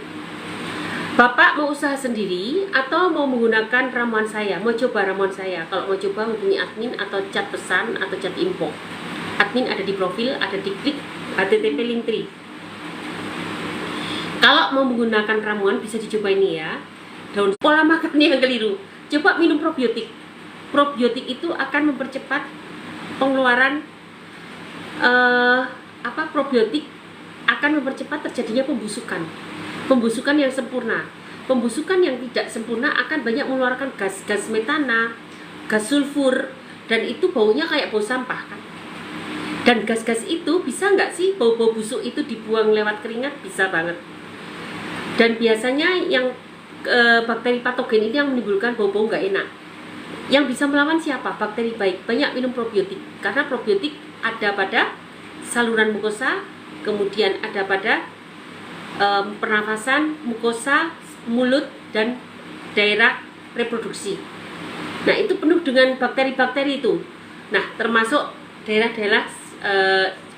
Bapak mau usaha sendiri atau mau menggunakan ramuan saya? Mau coba ramuan saya? Kalau mau coba hubungi admin atau chat pesan atau chat info. Admin ada di profil, ada di klik http linktree. Kalau mau menggunakan ramuan bisa dicoba ini ya. Daun pola makannya yang keliru. Coba minum probiotik. Probiotik itu akan mempercepat pengeluaran probiotik akan mempercepat terjadinya pembusukan yang sempurna. Pembusukan yang tidak sempurna akan banyak mengeluarkan gas metana, gas sulfur, dan itu baunya kayak bau sampah kan. Dan gas-gas itu bisa nggak sih bau-bau busuk itu dibuang lewat keringat? Bisa banget. Dan biasanya yang bakteri patogen ini yang menimbulkan bau-bau nggak enak. Yang bisa melawan siapa? Bakteri baik. Banyak minum probiotik, karena probiotik ada pada saluran mukosa, kemudian ada pada pernafasan, mukosa, mulut, dan daerah reproduksi. Nah, itu penuh dengan bakteri-bakteri itu. Nah, termasuk daerah-daerah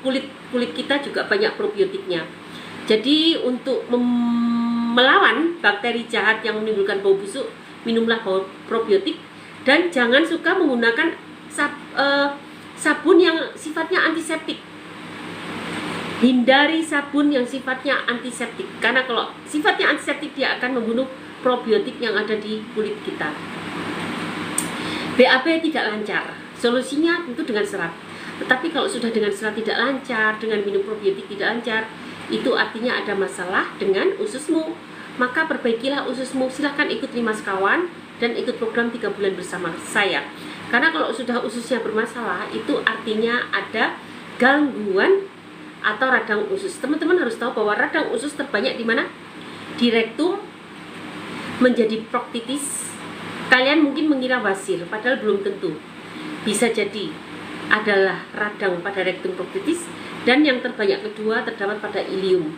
kulit kita juga banyak probiotiknya. Jadi untuk melawan bakteri jahat yang menimbulkan bau busuk, minumlah probiotik, dan jangan suka menggunakan sabun yang sifatnya antiseptik. Hindari sabun yang sifatnya antiseptik, karena kalau sifatnya antiseptik dia akan membunuh probiotik yang ada di kulit kita. BAB tidak lancar, solusinya tentu dengan serat. Tetapi kalau sudah dengan serat tidak lancar, dengan minum probiotik tidak lancar, itu artinya ada masalah dengan ususmu. Maka perbaikilah ususmu. Silahkan ikut 5 sekawan dan ikut program 3 bulan bersama saya. Karena kalau sudah ususnya bermasalah, itu artinya ada gangguan atau radang usus. Teman-teman harus tahu bahwa radang usus terbanyak di mana? Di rektum, menjadi proktitis. Kalian mungkin mengira wasir, padahal belum tentu. Bisa jadi adalah radang pada rektum proktitis, dan yang terbanyak kedua terdapat pada ilium.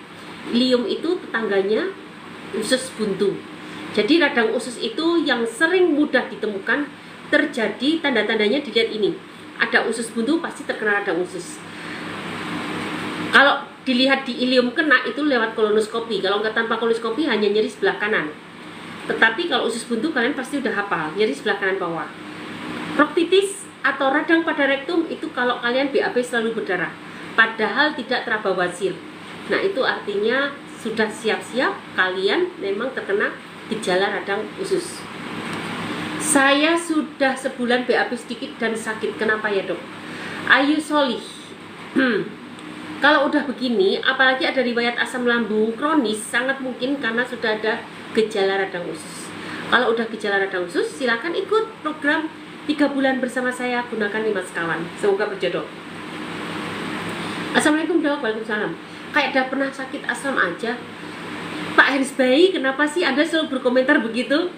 Ilium itu tetangganya usus buntu. Jadi radang usus itu yang sering mudah ditemukan terjadi, tanda-tandanya dilihat ini. Ada usus buntu pasti terkena radang usus. Kalau dilihat di ilium kena itu lewat kolonoskopi. Kalau nggak tanpa kolonoskopi hanya nyeri sebelah kanan. Tetapi kalau usus buntu kalian pasti udah hafal, nyeri sebelah kanan bawah. Proktitis atau radang pada rektum itu kalau kalian BAB selalu berdarah, padahal tidak teraba wasir. Nah, itu artinya sudah siap-siap kalian memang terkena gejala radang usus. Saya sudah sebulan BAB sedikit dan sakit. Kenapa ya, Dok? Ayu Solih. Kalau udah begini, apalagi ada riwayat asam lambung kronis, sangat mungkin karena sudah ada gejala radang usus. Kalau udah gejala radang usus, silakan ikut program 3 bulan bersama saya, gunakan 5 sekawan. Semoga berjodoh. Assalamualaikum, Dok. Waalaikumsalam. Kayak udah pernah sakit asam aja. Pak Hensbayi, kenapa sih Anda selalu berkomentar begitu?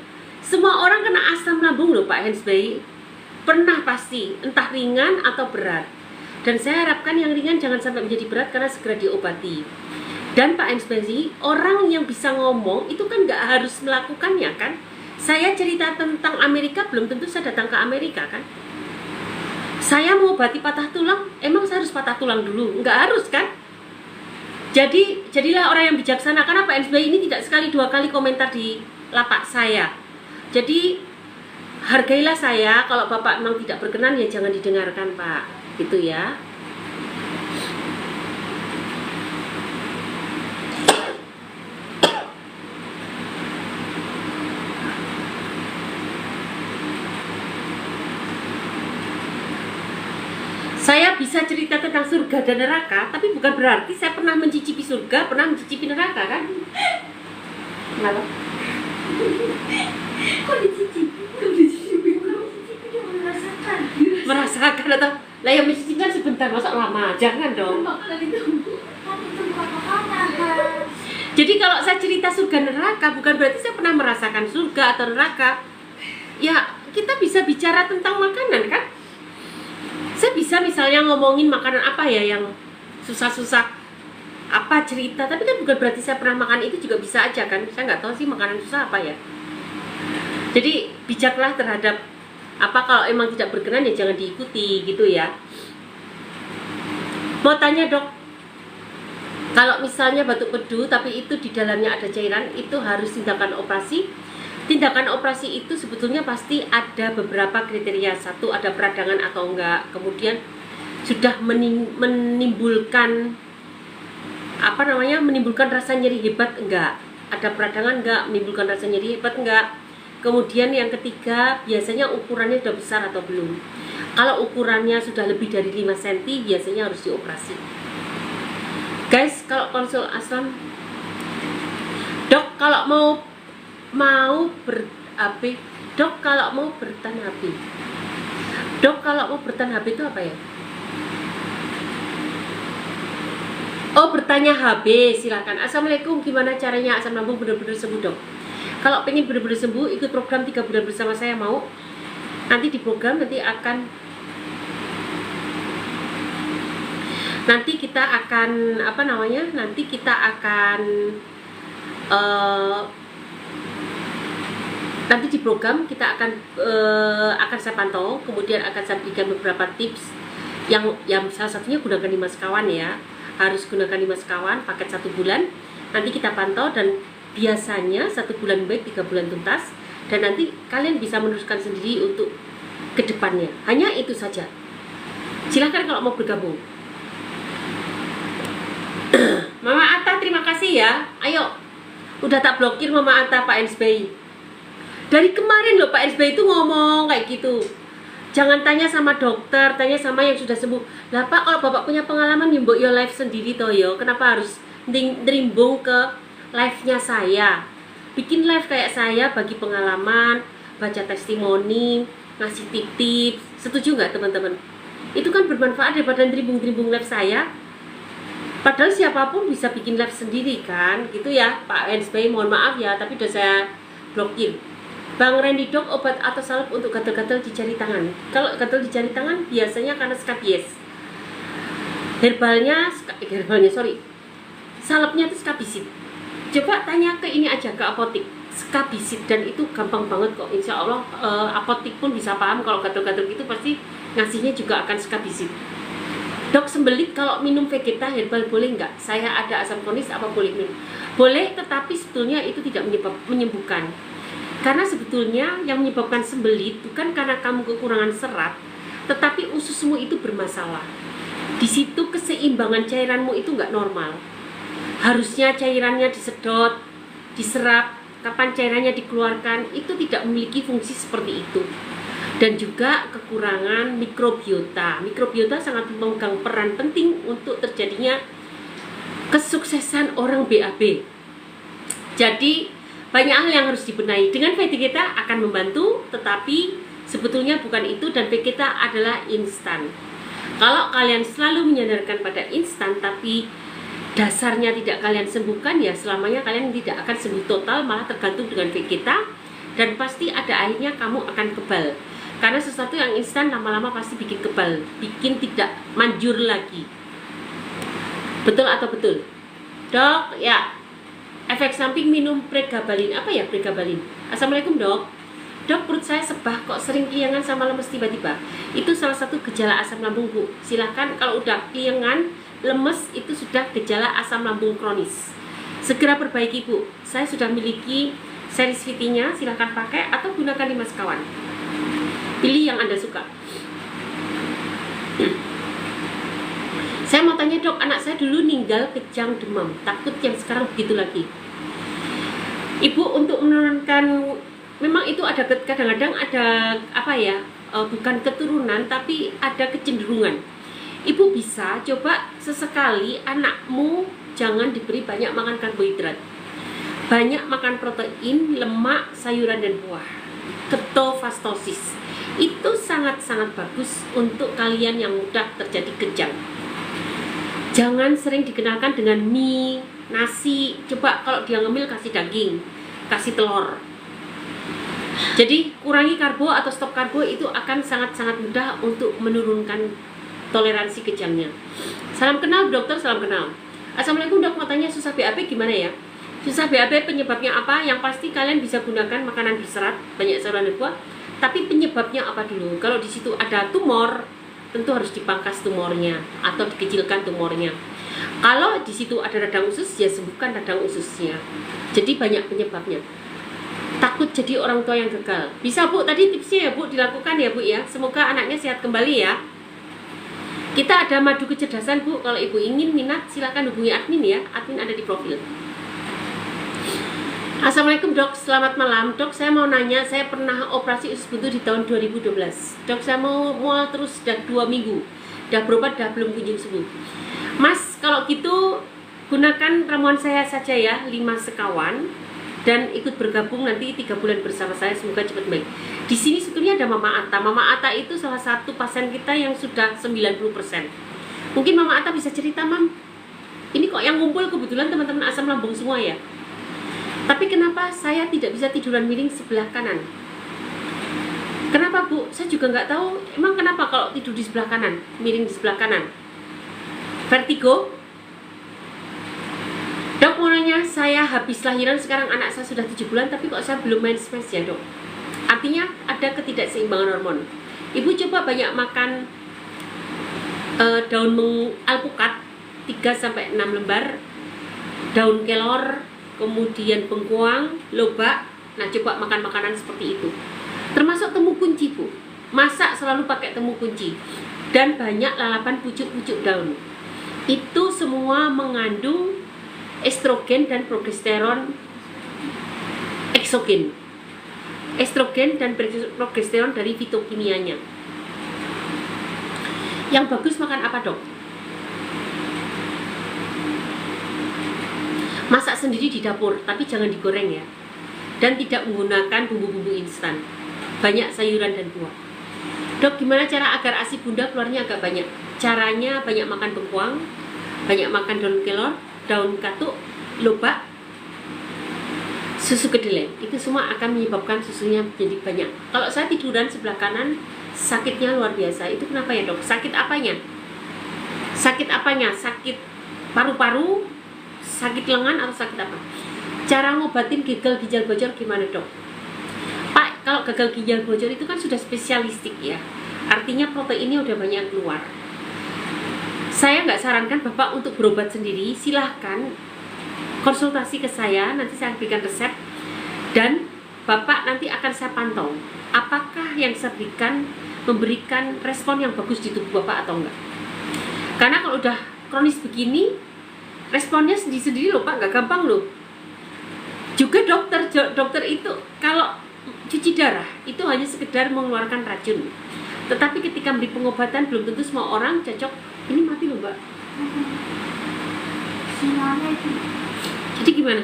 Semua orang kena asam lambung loh, Pak Hensbayi. Pernah pasti, entah ringan atau berat. Dan saya harapkan yang ringan jangan sampai menjadi berat karena segera diobati. Dan Pak Hensbayi, orang yang bisa ngomong itu kan nggak harus melakukannya kan? Saya cerita tentang Amerika, belum tentu saya datang ke Amerika kan? Saya mau obati patah tulang, emang saya harus patah tulang dulu? Nggak harus kan? Jadi, jadilah orang yang bijaksana. Karena Pak NSBI ini tidak sekali 2 kali komentar di lapak saya. Jadi, hargailah saya. Kalau Bapak memang tidak berkenan, ya jangan didengarkan, Pak. Gitu ya. Saya bisa cerita tentang surga dan neraka, tapi bukan berarti saya pernah mencicipi surga, pernah mencicipi neraka kan? Kenapa? Kok dicicipi? Kok dicicipi? Kalau mencicipi dia merasakan. Merasakan atau lah yang mencicipi kan sebentar, masa lama? Jangan dong. Kan itu bukan makanan kan. Jadi kalau saya cerita surga neraka, bukan berarti saya pernah merasakan surga atau neraka. Ya, kita bisa bicara tentang makanan kan? Saya bisa misalnya ngomongin makanan apa ya yang susah-susah apa cerita, tapi kan bukan berarti saya pernah makan itu juga bisa aja kan. Saya nggak tahu sih makanan susah apa ya. Jadi bijaklah terhadap apa, kalau emang tidak berkenan ya jangan diikuti gitu ya. Mau tanya, Dok, kalau misalnya batuk pedu tapi itu di dalamnya ada cairan, itu harus tindakan operasi? Tindakan operasi itu sebetulnya pasti ada beberapa kriteria. Satu, ada peradangan atau enggak. Kemudian sudah menimbulkan menimbulkan rasa nyeri hebat enggak. Ada peradangan enggak, menimbulkan rasa nyeri hebat enggak. Kemudian yang ketiga, biasanya ukurannya sudah besar atau belum. Kalau ukurannya sudah lebih dari 5 cm, biasanya harus dioperasi. Guys, kalau konsul asam, Dok, kalau Dok, kalau mau bertahan HB. Dok, kalau mau bertahan HB itu apa ya? Oh, bertanya HB, silakan. Assalamualaikum, gimana caranya asam lambung benar-benar sembuh, Dok? Kalau pengen benar-benar sembuh, ikut program 3 bulan bersama saya, mau? Nanti di program nanti kita akan apa namanya? Nanti kita akan nanti di program kita akan saya pantau, kemudian akan saya berikan beberapa tips yang salah satunya gunakan 5 sekawan ya. Harus gunakan 5 sekawan paket 1 bulan. Nanti kita pantau dan biasanya 1 bulan baik 3 bulan tuntas, dan nanti kalian bisa meneruskan sendiri untuk kedepannya. Hanya itu saja. Silahkan kalau mau bergabung. Mama Atta, terima kasih ya. Ayo, udah tak blokir Mama Atta, Pak SBY. Dari kemarin loh Pak SBY itu ngomong kayak gitu. Jangan tanya sama dokter, tanya sama yang sudah sembuh. Lah Pak, kalau Bapak punya pengalaman ya mbok yo live sendiri toh yo. Kenapa harus nerimbung ke live-nya saya? Bikin live kayak saya, bagi pengalaman, baca testimoni, ngasih tips. Setuju nggak teman-teman? Itu kan bermanfaat daripada nerimbung live saya. Padahal siapapun bisa bikin live sendiri kan, gitu ya Pak SBY. Mohon maaf ya, tapi udah saya blokir. Bang Randy, Dok, obat atau salep untuk gatal-gatal di jari tangan. Kalau gatal di jari tangan biasanya karena skabies. Salepnya itu skabisit. Coba tanya ke ini aja, ke apotik. Skabisit, dan itu gampang banget kok. Insya Allah apotik pun bisa paham kalau gatal-gatal gitu pasti ngasihnya juga akan skabisit. Dok, sembelit kalau minum Vegeta herbal boleh nggak? Saya ada asam kronis, apa boleh minum? Boleh, tetapi sebetulnya itu tidak menyembuhkan. Karena sebetulnya yang menyebabkan sembelit bukan karena kamu kekurangan serat, tetapi ususmu itu bermasalah. Di situ keseimbangan cairanmu itu nggak normal. Harusnya cairannya disedot, diserap, kapan cairannya dikeluarkan, itu tidak memiliki fungsi seperti itu. Dan juga kekurangan mikrobiota. Mikrobiota sangat memegang peran penting untuk terjadinya kesuksesan orang BAB. Jadi banyak hal yang harus dibenahi. Dengan Vegeta akan membantu, tetapi sebetulnya bukan itu, dan Vegeta adalah instan. Kalau kalian selalu menyandarkan pada instan tapi dasarnya tidak kalian sembuhkan, ya selamanya kalian tidak akan sembuh total, malah tergantung dengan Vegeta, dan pasti ada akhirnya kamu akan kebal. Karena sesuatu yang instan lama-lama pasti bikin kebal, bikin tidak manjur lagi. Betul atau betul? Dok, ya. Efek samping minum pregabalin. Apa ya pregabalin? Assalamualaikum dok. Dok, perut saya sebah kok, sering kiangan sama lemes tiba-tiba. Itu salah satu gejala asam lambung, Bu. Silakan kalau udah kiangan, lemes, itu sudah gejala asam lambung kronis. Segera perbaiki, Bu. Saya sudah miliki series VT-nya, silakan pakai atau gunakan 5 sekawan. Pilih yang Anda suka. Saya mau tanya dok, anak saya dulu meninggal kejang demam, takut yang sekarang begitu lagi. Ibu untuk menurunkan, memang itu ada kadang-kadang ada apa ya, bukan keturunan tapi ada kecenderungan. Ibu bisa coba sesekali anakmu jangan diberi banyak makan karbohidrat, banyak makan protein, lemak, sayuran dan buah. Ketofastosis itu sangat-sangat bagus untuk kalian yang mudah terjadi kejang. Jangan sering dikenalkan dengan mie, nasi. Coba kalau dia ngemil kasih daging, kasih telur. Jadi kurangi karbo atau stop karbo, itu akan sangat-sangat mudah untuk menurunkan toleransi kejangnya. Salam kenal dokter, salam kenal. Assalamualaikum dok, mau tanya susah BAB gimana ya? Susah BAB penyebabnya apa? Yang pasti kalian bisa gunakan makanan berserat, banyak sayuran dan buah. Tapi penyebabnya apa dulu? Kalau di situ ada tumor, tentu harus dipangkas tumornya atau dikecilkan tumornya. Kalau di situ ada radang usus, ya sembuhkan radang ususnya. Jadi banyak penyebabnya. Takut jadi orang tua yang gagal. Bisa Bu, tadi tipsnya ya Bu, dilakukan ya Bu ya. Semoga anaknya sehat kembali ya. Kita ada madu kecerdasan Bu, kalau Ibu ingin minat silakan hubungi admin ya. Admin ada di profil. Assalamualaikum dok, selamat malam dok. Saya mau nanya, saya pernah operasi usus buntu di tahun 2012 dok. Saya mau mual terus sudah 2 minggu, udah berobat, udah belum kunjung sembuh. Mas, kalau gitu gunakan ramuan saya saja ya, 5 sekawan, dan ikut bergabung nanti 3 bulan bersama saya, semoga cepat baik. Di sini sebetulnya ada Mama Atta. Mama Atta itu salah satu pasien kita yang sudah 90%. Mungkin Mama Atta bisa cerita, Mam. Ini kok yang ngumpul kebetulan teman-teman asam lambung semua ya. Tapi kenapa saya tidak bisa tiduran miring sebelah kanan? Kenapa Bu? Saya juga nggak tahu. Emang kenapa kalau tidur di sebelah kanan, miring di sebelah kanan? Vertigo? Dok, mau nanya, saya habis lahiran, sekarang anak saya sudah 7 bulan, tapi kok saya belum main space ya dok? Artinya ada ketidakseimbangan hormon. Ibu coba banyak makan daun alpukat 3-6 lembar, daun kelor, kemudian bengkuang, lobak. Nah, coba makan makanan seperti itu. Termasuk temu kunci Bu. Masak selalu pakai temu kunci. Dan banyak lalapan pucuk-pucuk daun. Itu semua mengandung estrogen dan progesteron eksogen. Estrogen dan progesteron dari fitokimianya. Yang bagus makan apa dok? Masak sendiri di dapur, tapi jangan digoreng ya. Dan tidak menggunakan bumbu-bumbu instan. Banyak sayuran dan buah. Dok, gimana cara agar ASI bunda keluarnya agak banyak? Caranya banyak makan bengkuang, banyak makan daun kelor, daun katuk, lobak, susu kedelai. Itu semua akan menyebabkan susunya menjadi banyak. Kalau saya tiduran sebelah kanan, sakitnya luar biasa. Itu kenapa ya dok? Sakit apanya? Sakit apanya? Sakit paru-paru, sakit lengan, atau sakit apa? Cara ngobatin gagal ginjal bocor gimana dok? Pak, kalau gagal ginjal bocor itu kan sudah spesialistik ya. Artinya proteinnya udah banyak keluar. Saya nggak sarankan Bapak untuk berobat sendiri. Silahkan konsultasi ke saya, nanti saya berikan resep. Dan Bapak nanti akan saya pantau apakah yang saya berikan memberikan respon yang bagus di tubuh Bapak atau enggak. Karena kalau udah kronis begini, responnya sendiri-sendiri loh Pak, nggak gampang loh. Juga dokter itu kalau cuci darah itu hanya sekedar mengeluarkan racun. Tetapi ketika beri pengobatan belum tentu semua orang cocok. Ini mati loh Mbak. Jadi gimana?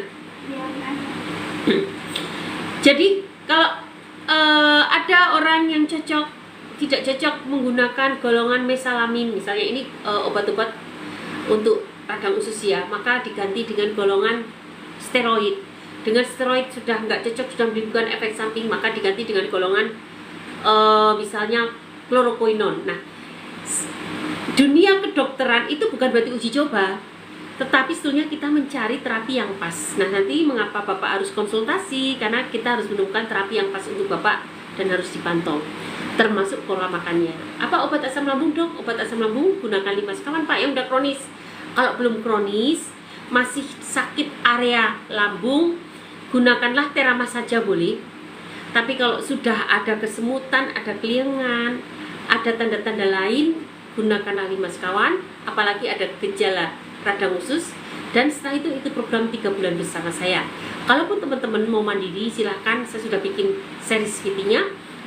Jadi kalau ada orang yang tidak cocok menggunakan golongan mesalamin, misalnya ini obat-obat untuk radang usus ya, maka diganti dengan golongan steroid. Dengan steroid sudah nggak cocok, sudah menimbulkan efek samping, maka diganti dengan golongan misalnya kloroquinon. Nah, dunia kedokteran itu bukan berarti uji coba, tetapi sebetulnya kita mencari terapi yang pas. Nah, nanti mengapa Bapak harus konsultasi? Karena kita harus menemukan terapi yang pas untuk Bapak dan harus dipantau, termasuk pola makannya. Apa obat asam lambung dok? Obat asam lambung gunakan 5 sekawan Pak yang udah kronis. Kalau belum kronis, masih sakit area lambung, gunakanlah Teramas saja boleh. Tapi kalau sudah ada kesemutan, ada kelingan, ada tanda-tanda lain, gunakanlah 5 sekawan, apalagi ada gejala radang usus. Dan setelah itu ikut program 3 bulan bersama saya. Kalaupun teman-teman mau mandiri, silahkan, saya sudah bikin series VT-nya,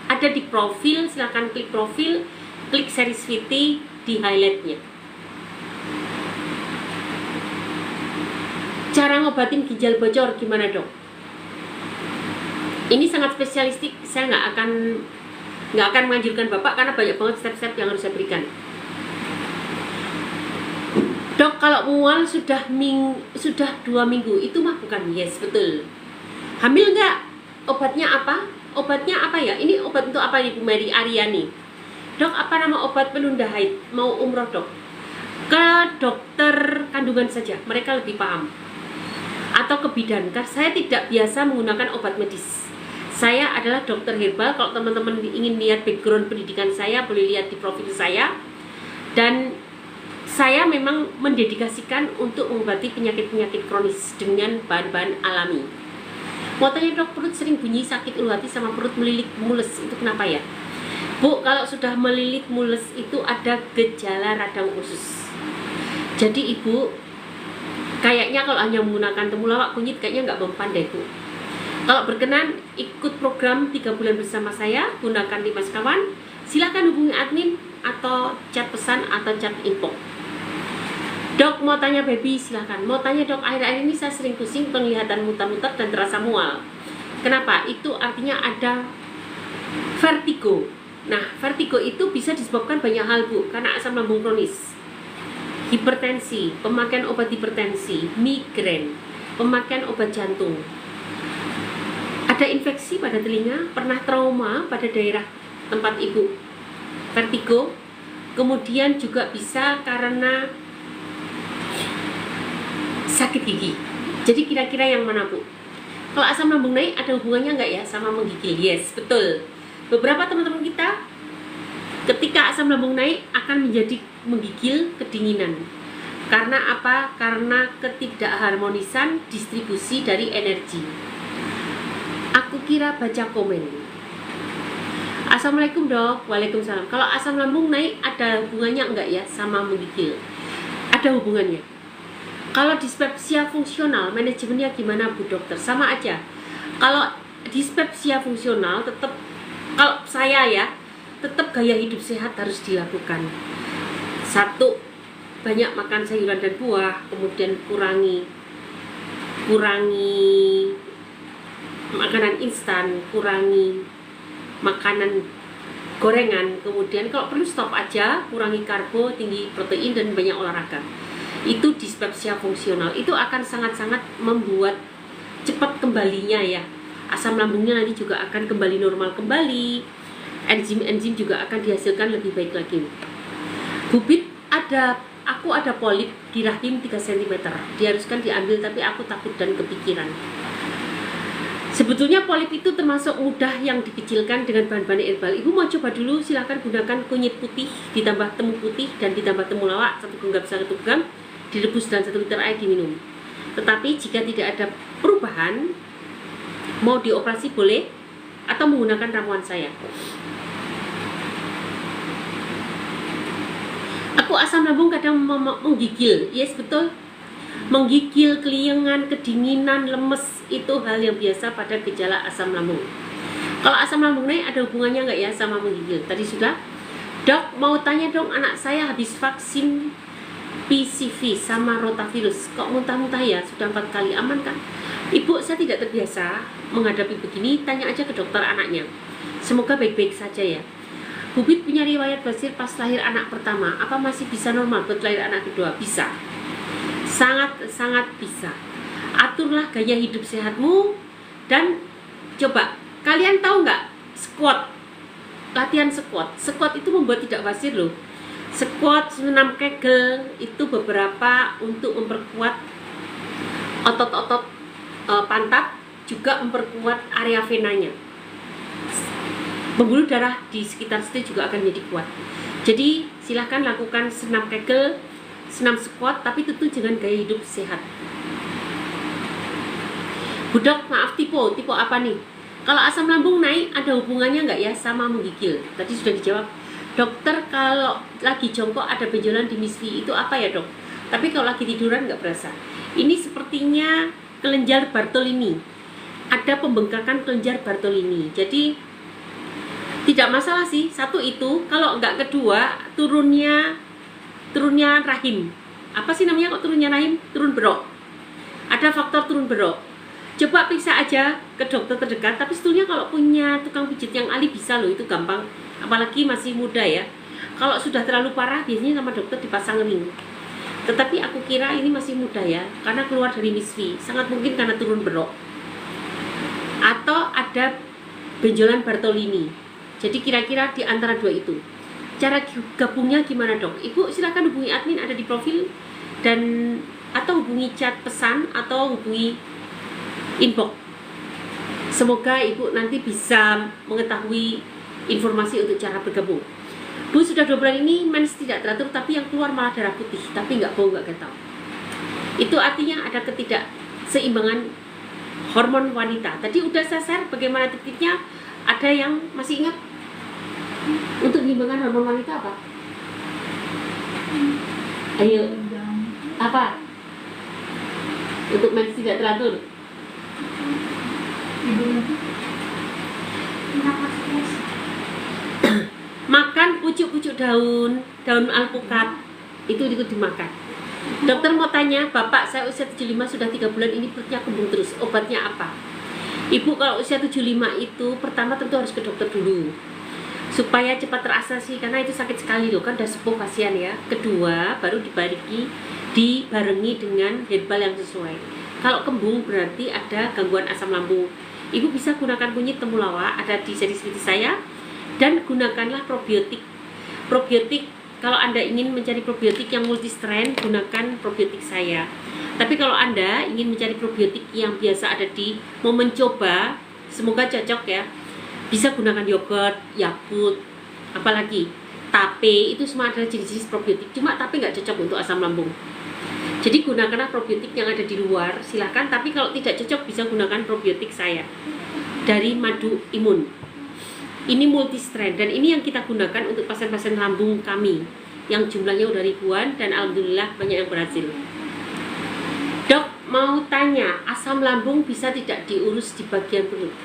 ada di profil, silahkan klik profil, klik series VT di highlight-nya. Cara ngobatin ginjal bocor gimana dok? Ini sangat spesialistik, saya nggak akan menganjurkan Bapak karena banyak banget step-step yang harus saya berikan. Dok, kalau mual sudah 2 minggu, itu mah bukan? Yes, betul. Hamil nggak? Obatnya apa? Obatnya apa ya? Ini obat untuk apa Ibu Mary Aryani? Dok, apa nama obat penunda haid? Mau umroh dok? Ke dokter kandungan saja, mereka lebih paham. Atau ke bidan, karena saya tidak biasa menggunakan obat medis. Saya adalah dokter herbal. Kalau teman-teman ingin lihat background pendidikan saya, boleh lihat di profil saya. Dan saya memang mendedikasikan untuk mengobati penyakit-penyakit kronis dengan bahan-bahan alami. Mau tanya dok, perut sering bunyi, sakit ulu hati, sama perut melilit mules, itu kenapa ya? Bu, kalau sudah melilit mules itu ada gejala radang usus. Jadi ibu kayaknya kalau hanya menggunakan temulawak kunyit kayaknya nggak mempan deh Bu. Kalau berkenan ikut program 3 bulan bersama saya, gunakan 5 sekawan, silakan hubungi admin atau chat pesan atau chat info. Dok, mau tanya baby, silahkan. Mau tanya dok, akhir-akhir ini saya sering pusing, penglihatan muter-muter dan terasa mual. Kenapa? Itu artinya ada vertigo. Nah, vertigo itu bisa disebabkan banyak hal Bu, karena asam lambung kronis. hipertensi, pemakaian obat hipertensi, migrain, pemakaian obat jantung. Ada infeksi pada telinga, pernah trauma pada daerah tempat ibu vertigo, kemudian juga bisa karena sakit gigi. Jadi kira-kira yang mana Bu? Kalau asam lambung naik ada hubungannya nggak ya sama menggigil? Yes, betul. Beberapa teman-teman kita ketika asam lambung naik akan menjadi menggigil, kedinginan. Karena apa? Karena ketidakharmonisan distribusi dari energi. Aku kira baca komen. Assalamualaikum Dok. Waalaikumsalam. Kalau asam lambung naik ada hubungannya enggak ya sama menggigil? Ada hubungannya. Kalau dispepsia fungsional, manajemennya gimana Bu Dokter? Sama aja. Kalau dispepsia fungsional tetap, kalau saya ya, tetap gaya hidup sehat harus dilakukan. Satu, banyak makan sayuran dan buah, kemudian kurangi makanan instan, kurangi makanan gorengan, kemudian kalau perlu stop aja, kurangi karbo, tinggi protein dan banyak olahraga. Itu dispepsia fungsional, itu akan sangat-sangat membuat cepat kembalinya ya. Asam lambungnya nanti juga akan kembali normal kembali. Enzim-enzim juga akan dihasilkan lebih baik lagi. Bubit aku ada polip di rahim 3 cm. Diharuskan diambil tapi aku takut dan kepikiran. Sebetulnya polip itu termasuk mudah yang dikecilkan dengan bahan-bahan herbal. Ibu mau coba dulu, silahkan gunakan kunyit putih ditambah temu putih dan ditambah temulawak 1 genggam 1 gram, direbus dalam 1 liter air diminum. Tetapi jika tidak ada perubahan, mau dioperasi boleh atau menggunakan ramuan saya. Aku asam lambung kadang menggigil. Yes, betul. Menggigil, keliengan, kedinginan, lemes, itu hal yang biasa pada gejala asam lambung. Kalau asam lambung naik ada hubungannya nggak ya sama menggigil? Tadi sudah. Dok, mau tanya dong, anak saya habis vaksin PCV sama rotavirus. Kok muntah-muntah ya? Sudah 4 kali, aman kan? Ibu, saya tidak terbiasa menghadapi begini. Tanya aja ke dokter anaknya. Semoga baik-baik saja ya. Bubit punya riwayat basir pas lahir anak pertama. Apa masih bisa normal buat lahir anak kedua? Bisa. Sangat-sangat bisa. Aturlah gaya hidup sehatmu dan coba. Kalian tahu nggak squat? Latihan squat. Squat itu membuat tidak basir loh. Squat, senam kegel itu beberapa untuk memperkuat otot-otot pantat, juga memperkuat area venanya. Pembuluh darah di sekitar situ juga akan menjadi kuat. Jadi silahkan lakukan senam kegel, senam squat, tapi tentu dengan gaya hidup sehat. Budok, maaf, tipe apa nih? Kalau asam lambung naik ada hubungannya nggak ya sama menggigil? Tadi sudah dijawab. Dokter, kalau lagi jongkok ada benjolan di misli, itu apa ya dok? Tapi kalau lagi tiduran nggak berasa. Ini sepertinya kelenjar Bartolini. Ada pembengkakan kelenjar Bartolini. Jadi tidak masalah sih. Satu itu, kalau nggak kedua, turunnya rahim. Apa sih namanya kok turunnya rahim? Turun berok. Ada faktor turun berok. Coba periksa aja ke dokter terdekat. Tapi sebetulnya kalau punya tukang pijit yang ahli bisa loh, itu gampang. Apalagi masih muda ya. Kalau sudah terlalu parah, biasanya sama dokter dipasang ring. Tetapi aku kira ini masih muda ya, karena keluar dari misfi. Sangat mungkin karena turun berok. Atau ada benjolan Bartolini. Jadi kira-kira di antara dua itu. Cara gabungnya gimana dok? Ibu silakan hubungi admin ada di profil, dan atau hubungi chat pesan atau hubungi inbox. Semoga ibu nanti bisa mengetahui informasi untuk cara bergabung. Bu, sudah 2 bulan ini mens tidak teratur, tapi yang keluar malah darah putih, tapi nggak bau, nggak gatal. Itu artinya ada ketidakseimbangan hormon wanita. Tadi udah saya share bagaimana titiknya. Ada yang masih ingat? Untuk menyeimbangkan hormon wanita apa? Ayo, apa? Untuk mens tidak teratur. Makan pucuk-pucuk daun alpukat, itu dimakan. Dokter mau tanya, bapak saya usia 75 sudah 3 bulan ini perutnya kembung terus, obatnya apa? Ibu kalau usia 75 itu pertama tentu harus ke dokter dulu. supaya cepat terasasi, karena itu sakit sekali loh, kan udah sepuh pasien ya. Kedua, baru dibarengi dengan herbal yang sesuai. Kalau kembung berarti ada gangguan asam lambung. Ibu bisa gunakan kunyit temulawak, ada di series saya, dan gunakanlah probiotik. Kalau Anda ingin mencari probiotik yang multi strain, gunakan probiotik saya. Tapi kalau Anda ingin mencari probiotik yang biasa ada mau mencoba, semoga cocok ya, bisa gunakan yogurt, Yakult, apalagi tape, itu semua adalah jenis-jenis probiotik. Cuma tape nggak cocok untuk asam lambung. Jadi gunakanlah probiotik yang ada di luar, silahkan. Tapi kalau tidak cocok, bisa gunakan probiotik saya dari Madu Imun. Ini multi strain, dan ini yang kita gunakan untuk pasien-pasien lambung kami yang jumlahnya udah ribuan, dan alhamdulillah banyak yang berhasil. Dok, mau tanya, asam lambung bisa tidak diurus di bagian perut?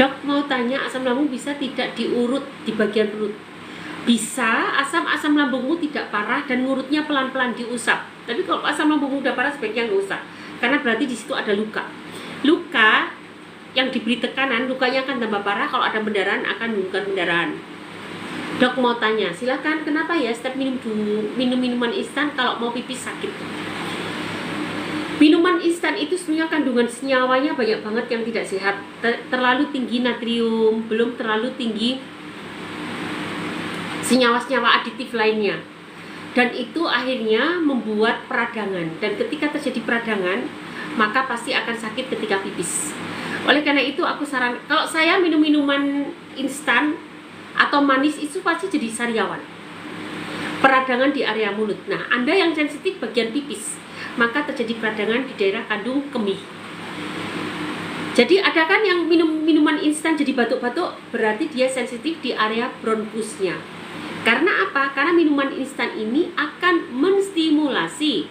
Dok, mau tanya, asam lambung bisa tidak diurut di bagian perut? Bisa, asam lambungmu tidak parah dan ngurutnya pelan-pelan diusap. Tapi kalau asam lambungmu udah parah, sebaiknya nggak usah, karena berarti di situ ada luka. Luka yang diberi tekanan, lukanya akan tambah parah. Kalau ada pendarahan, akan menimbulkan pendarahan. Dok, mau tanya, silakan, kenapa ya setiap minum minuman instan kalau mau pipis sakit? Minuman instan itu sebenarnya kandungan senyawanya banyak banget yang tidak sehat. Terlalu tinggi natrium, belum terlalu tinggi senyawa-senyawa aditif lainnya. Dan itu akhirnya membuat peradangan. Dan ketika terjadi peradangan, maka pasti akan sakit ketika pipis. Oleh karena itu aku kalau saya minum minuman instan atau manis itu pasti jadi sariawan, peradangan di area mulut. Nah, Anda yang sensitif bagian pipis, maka terjadi peradangan di daerah kandung kemih. Jadi ada kan yang minum minuman instan jadi batuk-batuk, berarti dia sensitif di area bronkusnya. Karena apa? Karena minuman instan ini akan menstimulasi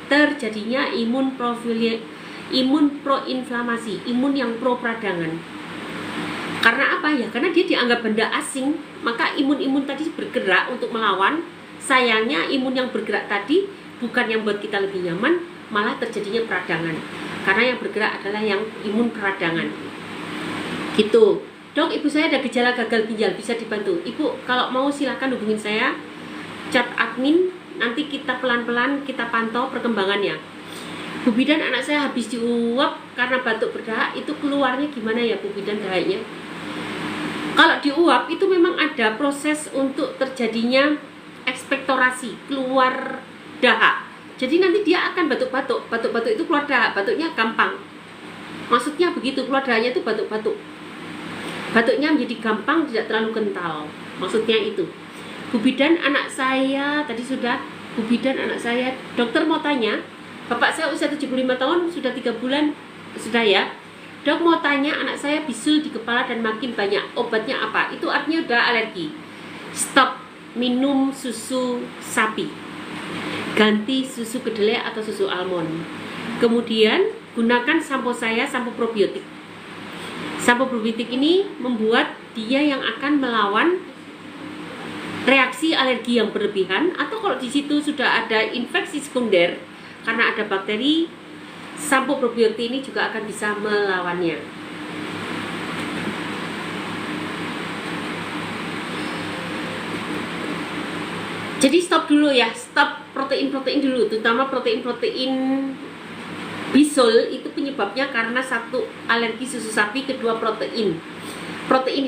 terjadinya imun proinflamasi, imun yang pro peradangan. Karena apa ya? Karena dia dianggap benda asing, maka imun-imun tadi bergerak untuk melawan. Sayangnya imun yang bergerak tadi bukan yang buat kita lebih nyaman, malah terjadinya peradangan. Karena yang bergerak adalah yang imun peradangan. Gitu. Dok, ibu saya ada gejala gagal ginjal, bisa dibantu? Ibu kalau mau silahkan hubungin saya, chat admin, nanti kita pelan-pelan kita pantau perkembangannya. Bu Bidan, anak saya habis diuap karena batuk berdahak, itu keluarnya gimana ya Bu Bidan dahaknya? Kalau diuap itu memang ada proses untuk terjadinya ekspektorasi, keluar dahak. Jadi nanti dia akan batuk-batuk. Batuk-batuk itu keluar dahak, batuknya gampang. Maksudnya begitu, keluar dahaknya itu batuk-batuk. Batuknya menjadi gampang, tidak terlalu kental. Maksudnya itu. Bu Bidan, anak saya, tadi sudah, Bu Bidan, anak saya, dokter mau tanya, bapak saya usia 75 tahun, sudah 3 bulan, sudah ya. Dok, mau tanya, anak saya bisul di kepala dan makin banyak, obatnya apa? Itu artinya udah alergi. Stop minum susu sapi, ganti susu kedelai atau susu almond. Kemudian gunakan sampo saya, sampo probiotik. Sampo probiotik ini membuat dia yang akan melawan reaksi alergi yang berlebihan, atau kalau di situ sudah ada infeksi sekunder karena ada bakteri, sampo probiotik ini juga akan bisa melawannya. Jadi stop dulu ya, stop protein-protein dulu, terutama protein-protein bisul. Itu penyebabnya karena satu, alergi susu sapi, kedua protein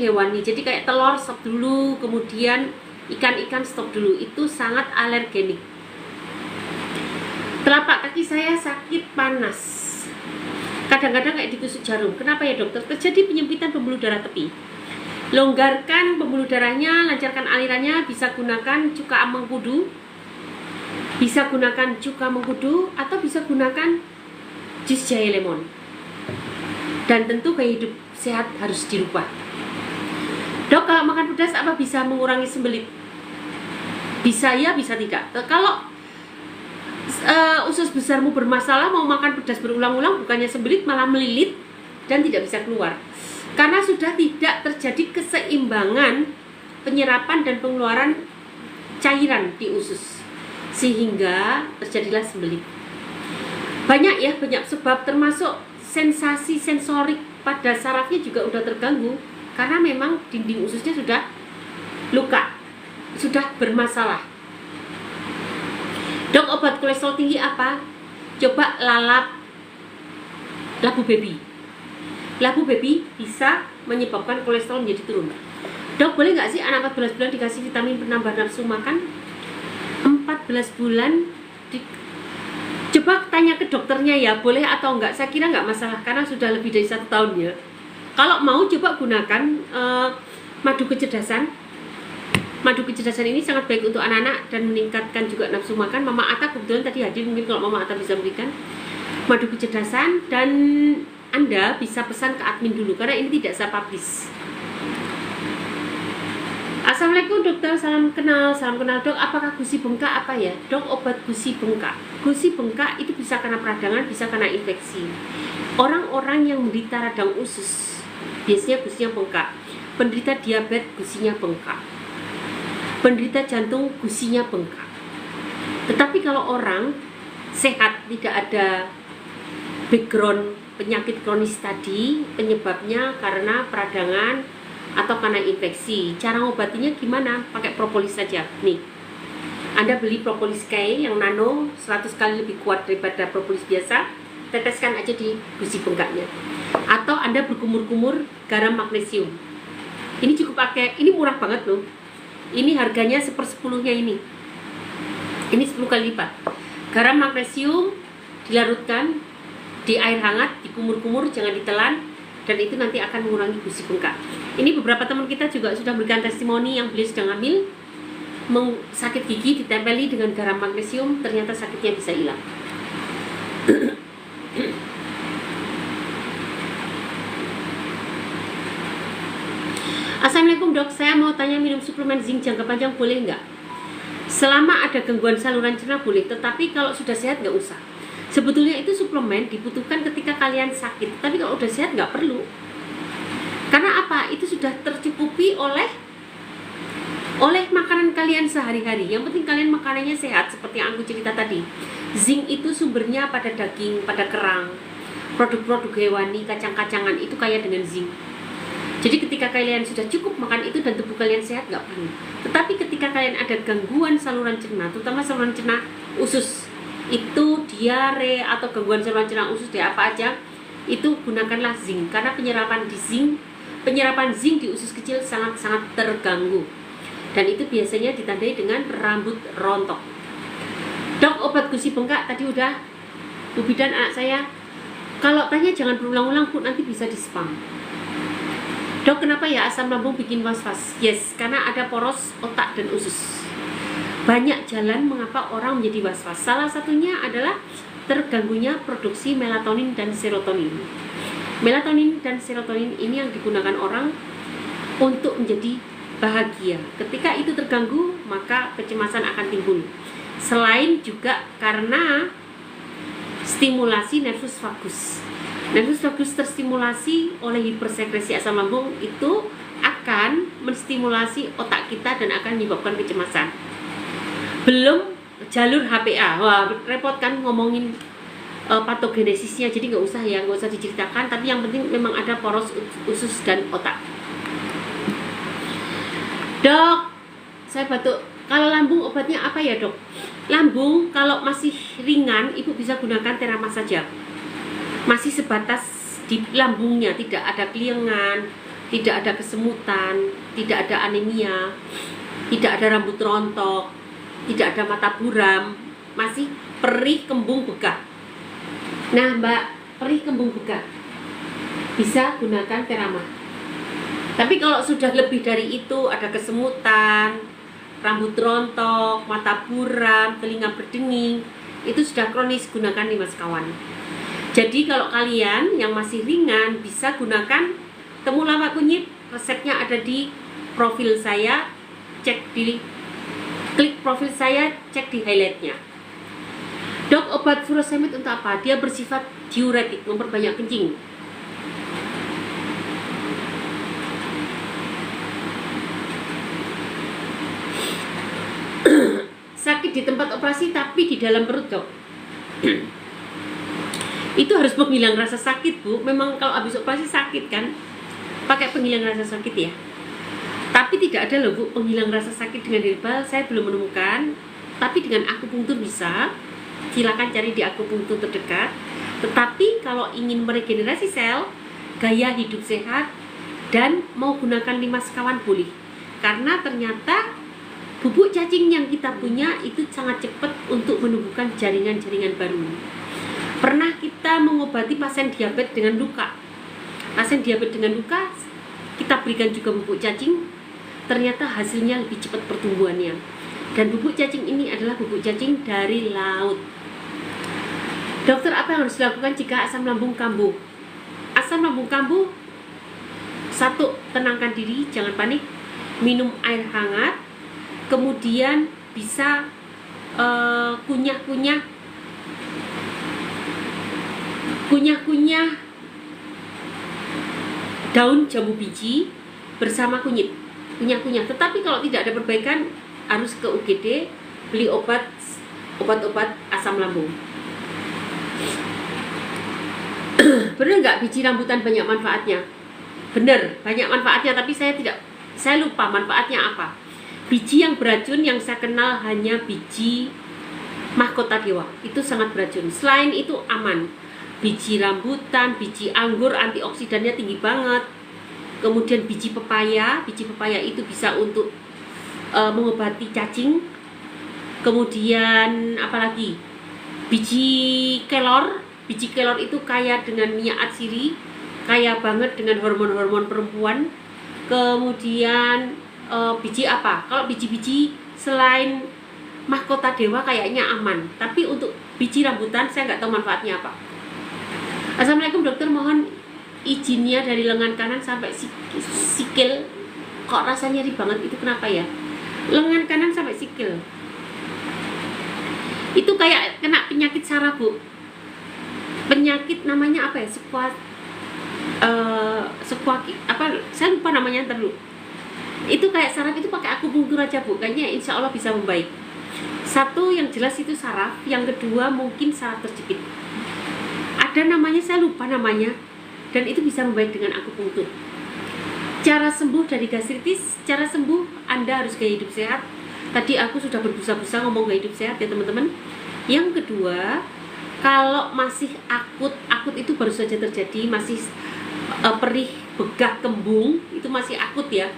hewani. Jadi kayak telur stop dulu, kemudian ikan-ikan stop dulu, itu sangat alergenik. Telapak kaki saya sakit panas, kadang-kadang kayak ditusuk jarum. Kenapa ya dokter? Terjadi penyempitan pembuluh darah tepi. Longgarkan pembuluh darahnya, lancarkan alirannya. Bisa gunakan cuka mengkudu, atau bisa gunakan jus jahe lemon. Dan tentu gaya hidup sehat harus dirubah. Dok, kalau makan pedas apa bisa mengurangi sembelit? Bisa ya, bisa tidak. Kalau usus besarmu bermasalah, mau makan pedas berulang-ulang, bukannya sembelit malah melilit dan tidak bisa keluar. Karena sudah tidak terjadi keseimbangan penyerapan dan pengeluaran cairan di usus, sehingga terjadilah sembelit. Banyak sebab, termasuk sensasi sensorik pada sarafnya juga udah terganggu, karena memang dinding ususnya sudah luka, sudah bermasalah. Dok, obat kolesterol tinggi apa? Coba lalap labu baby. Labu baby bisa menyebabkan kolesterol menjadi turun. Dok, boleh nggak sih anak 14 bulan dikasih vitamin penambah nafsu makan? 14 bulan coba tanya ke dokternya ya, boleh atau enggak. Saya kira nggak masalah karena sudah lebih dari 1 tahun ya. Kalau mau coba gunakan madu kecerdasan. Madu kecerdasan ini sangat baik untuk anak-anak dan meningkatkan juga nafsu makan. Mama Ata kebetulan tadi hadir, mungkin kalau Mama Ata bisa berikan madu kecerdasan, dan Anda bisa pesan ke admin dulu karena ini tidak saya publish. Assalamualaikum dokter, salam kenal dok. Apakah gusi bengkak apa ya? Dok, obat gusi bengkak. Gusi bengkak itu bisa karena peradangan, bisa karena infeksi. Orang-orang yang menderita radang usus biasanya gusinya bengkak. Penderita diabetes gusinya bengkak. Penderita jantung gusinya bengkak. Tetapi kalau orang sehat, tidak ada background penyakit kronis tadi, penyebabnya karena peradangan atau karena infeksi, cara ngobatinya gimana? Pakai propolis saja. Nih, Anda beli propolis K yang nano 100 kali lebih kuat daripada propolis biasa, teteskan aja di gusi bengkaknya. Atau Anda berkumur-kumur garam magnesium. Ini cukup pakai, ini murah banget loh. Ini harganya 1/10-nya ini. Ini 10 kali lipat. Garam magnesium dilarutkan di air hangat, dikumur-kumur, jangan ditelan, dan itu nanti akan mengurangi gusi bengkak. Ini beberapa teman kita juga sudah berikan testimoni yang beliau sedang hamil, sakit gigi ditempeli dengan garam magnesium, ternyata sakitnya bisa hilang. Assalamualaikum dok, saya mau tanya minum suplemen zinc jangka panjang boleh nggak? Selama ada gangguan saluran cerna boleh, tetapi kalau sudah sehat nggak usah. Sebetulnya itu suplemen dibutuhkan ketika kalian sakit, tapi kalau udah sehat nggak perlu. Karena apa? Itu sudah tercukupi oleh makanan kalian sehari-hari. Yang penting kalian makanannya sehat, seperti yang aku cerita tadi. Zinc itu sumbernya pada daging, pada kerang, produk-produk hewani, kacang-kacangan itu kaya dengan zinc. Jadi ketika kalian sudah cukup makan itu dan tubuh kalian sehat, nggak perlu. Tetapi ketika kalian ada gangguan saluran cerna, terutama saluran cerna usus, itu diare atau gangguan saluran cerna usus di apa aja, itu gunakanlah zinc. Karena penyerapan zinc di usus kecil sangat-sangat terganggu. Dan itu biasanya ditandai dengan rambut rontok. Dok, obat gusi bengkak tadi udah. Bu bidan anak saya, kalau tanya jangan berulang-ulang Bu, nanti bisa di spam. Dok, kenapa ya asam lambung bikin was-was? Yes, karena ada poros otak dan usus. Banyak jalan mengapa orang menjadi was-was. Salah satunya adalah terganggunya produksi melatonin dan serotonin. Melatonin dan serotonin ini yang digunakan orang untuk menjadi bahagia. Ketika itu terganggu, maka kecemasan akan timbul. Selain juga karena stimulasi nervus vagus. Nervus vagus terstimulasi oleh hipersekresi asam lambung, itu akan menstimulasi otak kita dan akan menyebabkan kecemasan. Belum jalur HPA, wah repot kan ngomongin patogenesisnya, jadi nggak usah diceritakan. Tapi yang penting memang ada poros usus dan otak. Dok, saya batuk. Kalau lambung obatnya apa ya dok? Lambung kalau masih ringan, ibu bisa gunakan teramas saja. Masih sebatas di lambungnya, tidak ada keliengan, tidak ada kesemutan, tidak ada anemia, tidak ada rambut rontok, tidak ada mata buram, masih perih kembung begah. Nah mbak, perih kembung begah bisa gunakan terama. Tapi kalau sudah lebih dari itu, ada kesemutan, rambut rontok, mata buram, telinga berdenging, itu sudah kronis, gunakan 5 sekawan. Jadi kalau kalian yang masih ringan bisa gunakan temulawak kunyit, resepnya ada di profil saya, klik profil saya, cek di highlightnya. Dok, obat furosemid untuk apa? Dia bersifat diuretik, memperbanyak kencing. Sakit di tempat operasi tapi di dalam perut dok. Itu harus penghilang rasa sakit bu. Memang kalau habis operasi sakit kan, pakai penghilang rasa sakit ya. Tapi tidak ada loh Bu penghilang rasa sakit dengan herbal, saya belum menemukan. Tapi dengan akupunktur bisa. Silakan cari di akupunktur terdekat. Tetapi kalau ingin meregenerasi sel, gaya hidup sehat, dan mau gunakan 5 sekawan boleh. Karena ternyata bubuk cacing yang kita punya itu sangat cepat untuk menumbuhkan jaringan-jaringan baru. Pernah kita mengobati pasien diabetes dengan luka. Pasien diabetes dengan luka, kita berikan juga bubuk cacing, ternyata hasilnya lebih cepat pertumbuhannya. Dan bubuk cacing ini adalah bubuk cacing dari laut. Dokter, apa yang harus dilakukan jika asam lambung kambuh? Asam lambung kambuh, 1, tenangkan diri, jangan panik, minum air hangat, kemudian bisa kunyah-kunyah daun jambu biji bersama kunyit, kunyah-kunyah. Tetapi kalau tidak ada perbaikan, harus ke UGD beli obat-obat asam lambung. Bener nggak biji rambutan banyak manfaatnya? Bener, banyak manfaatnya, tapi saya lupa manfaatnya apa. Biji yang beracun yang saya kenal hanya biji mahkota dewa, itu sangat beracun. Selain itu aman. Biji rambutan, biji anggur, antioksidannya tinggi banget. Kemudian biji pepaya itu bisa untuk mengobati cacing. Kemudian apalagi? Biji kelor itu kaya dengan minyak atsiri, kaya banget dengan hormon-hormon perempuan. Kemudian biji apa? Kalau biji-biji selain mahkota dewa kayaknya aman, tapi untuk biji rambutan saya nggak tahu manfaatnya apa. Assalamualaikum dokter, mohon izinnya dari lengan kanan sampai sikil. Kok rasanya nyeri banget, itu kenapa ya? Lengan kanan sampai sikil itu kayak kena penyakit saraf Bu. Penyakit namanya apa ya? Saya lupa namanya, ntar dulu. Itu kayak saraf, itu pakai akupunktur aja Bu, kayaknya insya Allah bisa membaik. 1 yang jelas itu saraf, yang kedua mungkin saraf terjepit. Ada namanya, saya lupa namanya, dan itu bisa membaik dengan akupunktur. Cara sembuh dari gastritis, cara sembuh Anda harus gaya hidup sehat. Tadi aku sudah berbusa-busa ngomong gaya hidup sehat ya teman-teman. Yang kedua, kalau masih akut itu baru saja terjadi, masih perih, begah, kembung, itu masih akut ya,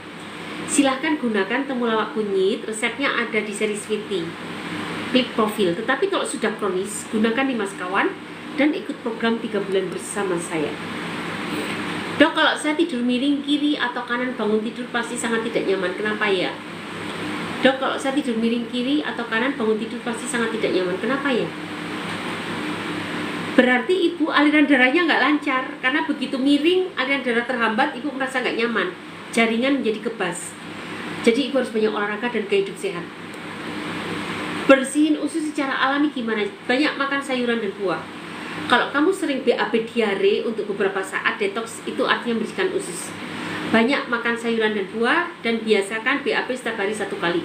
silahkan gunakan temulawak kunyit, resepnya ada di seri Sweety, klik profil. Tetapi kalau sudah kronis, gunakan 5 sekawan dan ikut program 3 bulan bersama saya. Dok, kalau saya tidur miring kiri atau kanan bangun tidur pasti sangat tidak nyaman, kenapa ya? Dok, kalau saya tidur miring kiri atau kanan bangun tidur pasti sangat tidak nyaman, kenapa ya? Berarti ibu aliran darahnya nggak lancar, karena begitu miring aliran darah terhambat, ibu merasa nggak nyaman, jaringan menjadi kebas. Jadi ibu harus banyak olahraga dan gaya hidup sehat. Bersihin usus secara alami gimana? Banyak makan sayuran dan buah. Kalau kamu sering BAB diare untuk beberapa saat, detox itu artinya membersihkan usus. Banyak makan sayuran dan buah, dan biasakan BAB setiap hari 1 kali.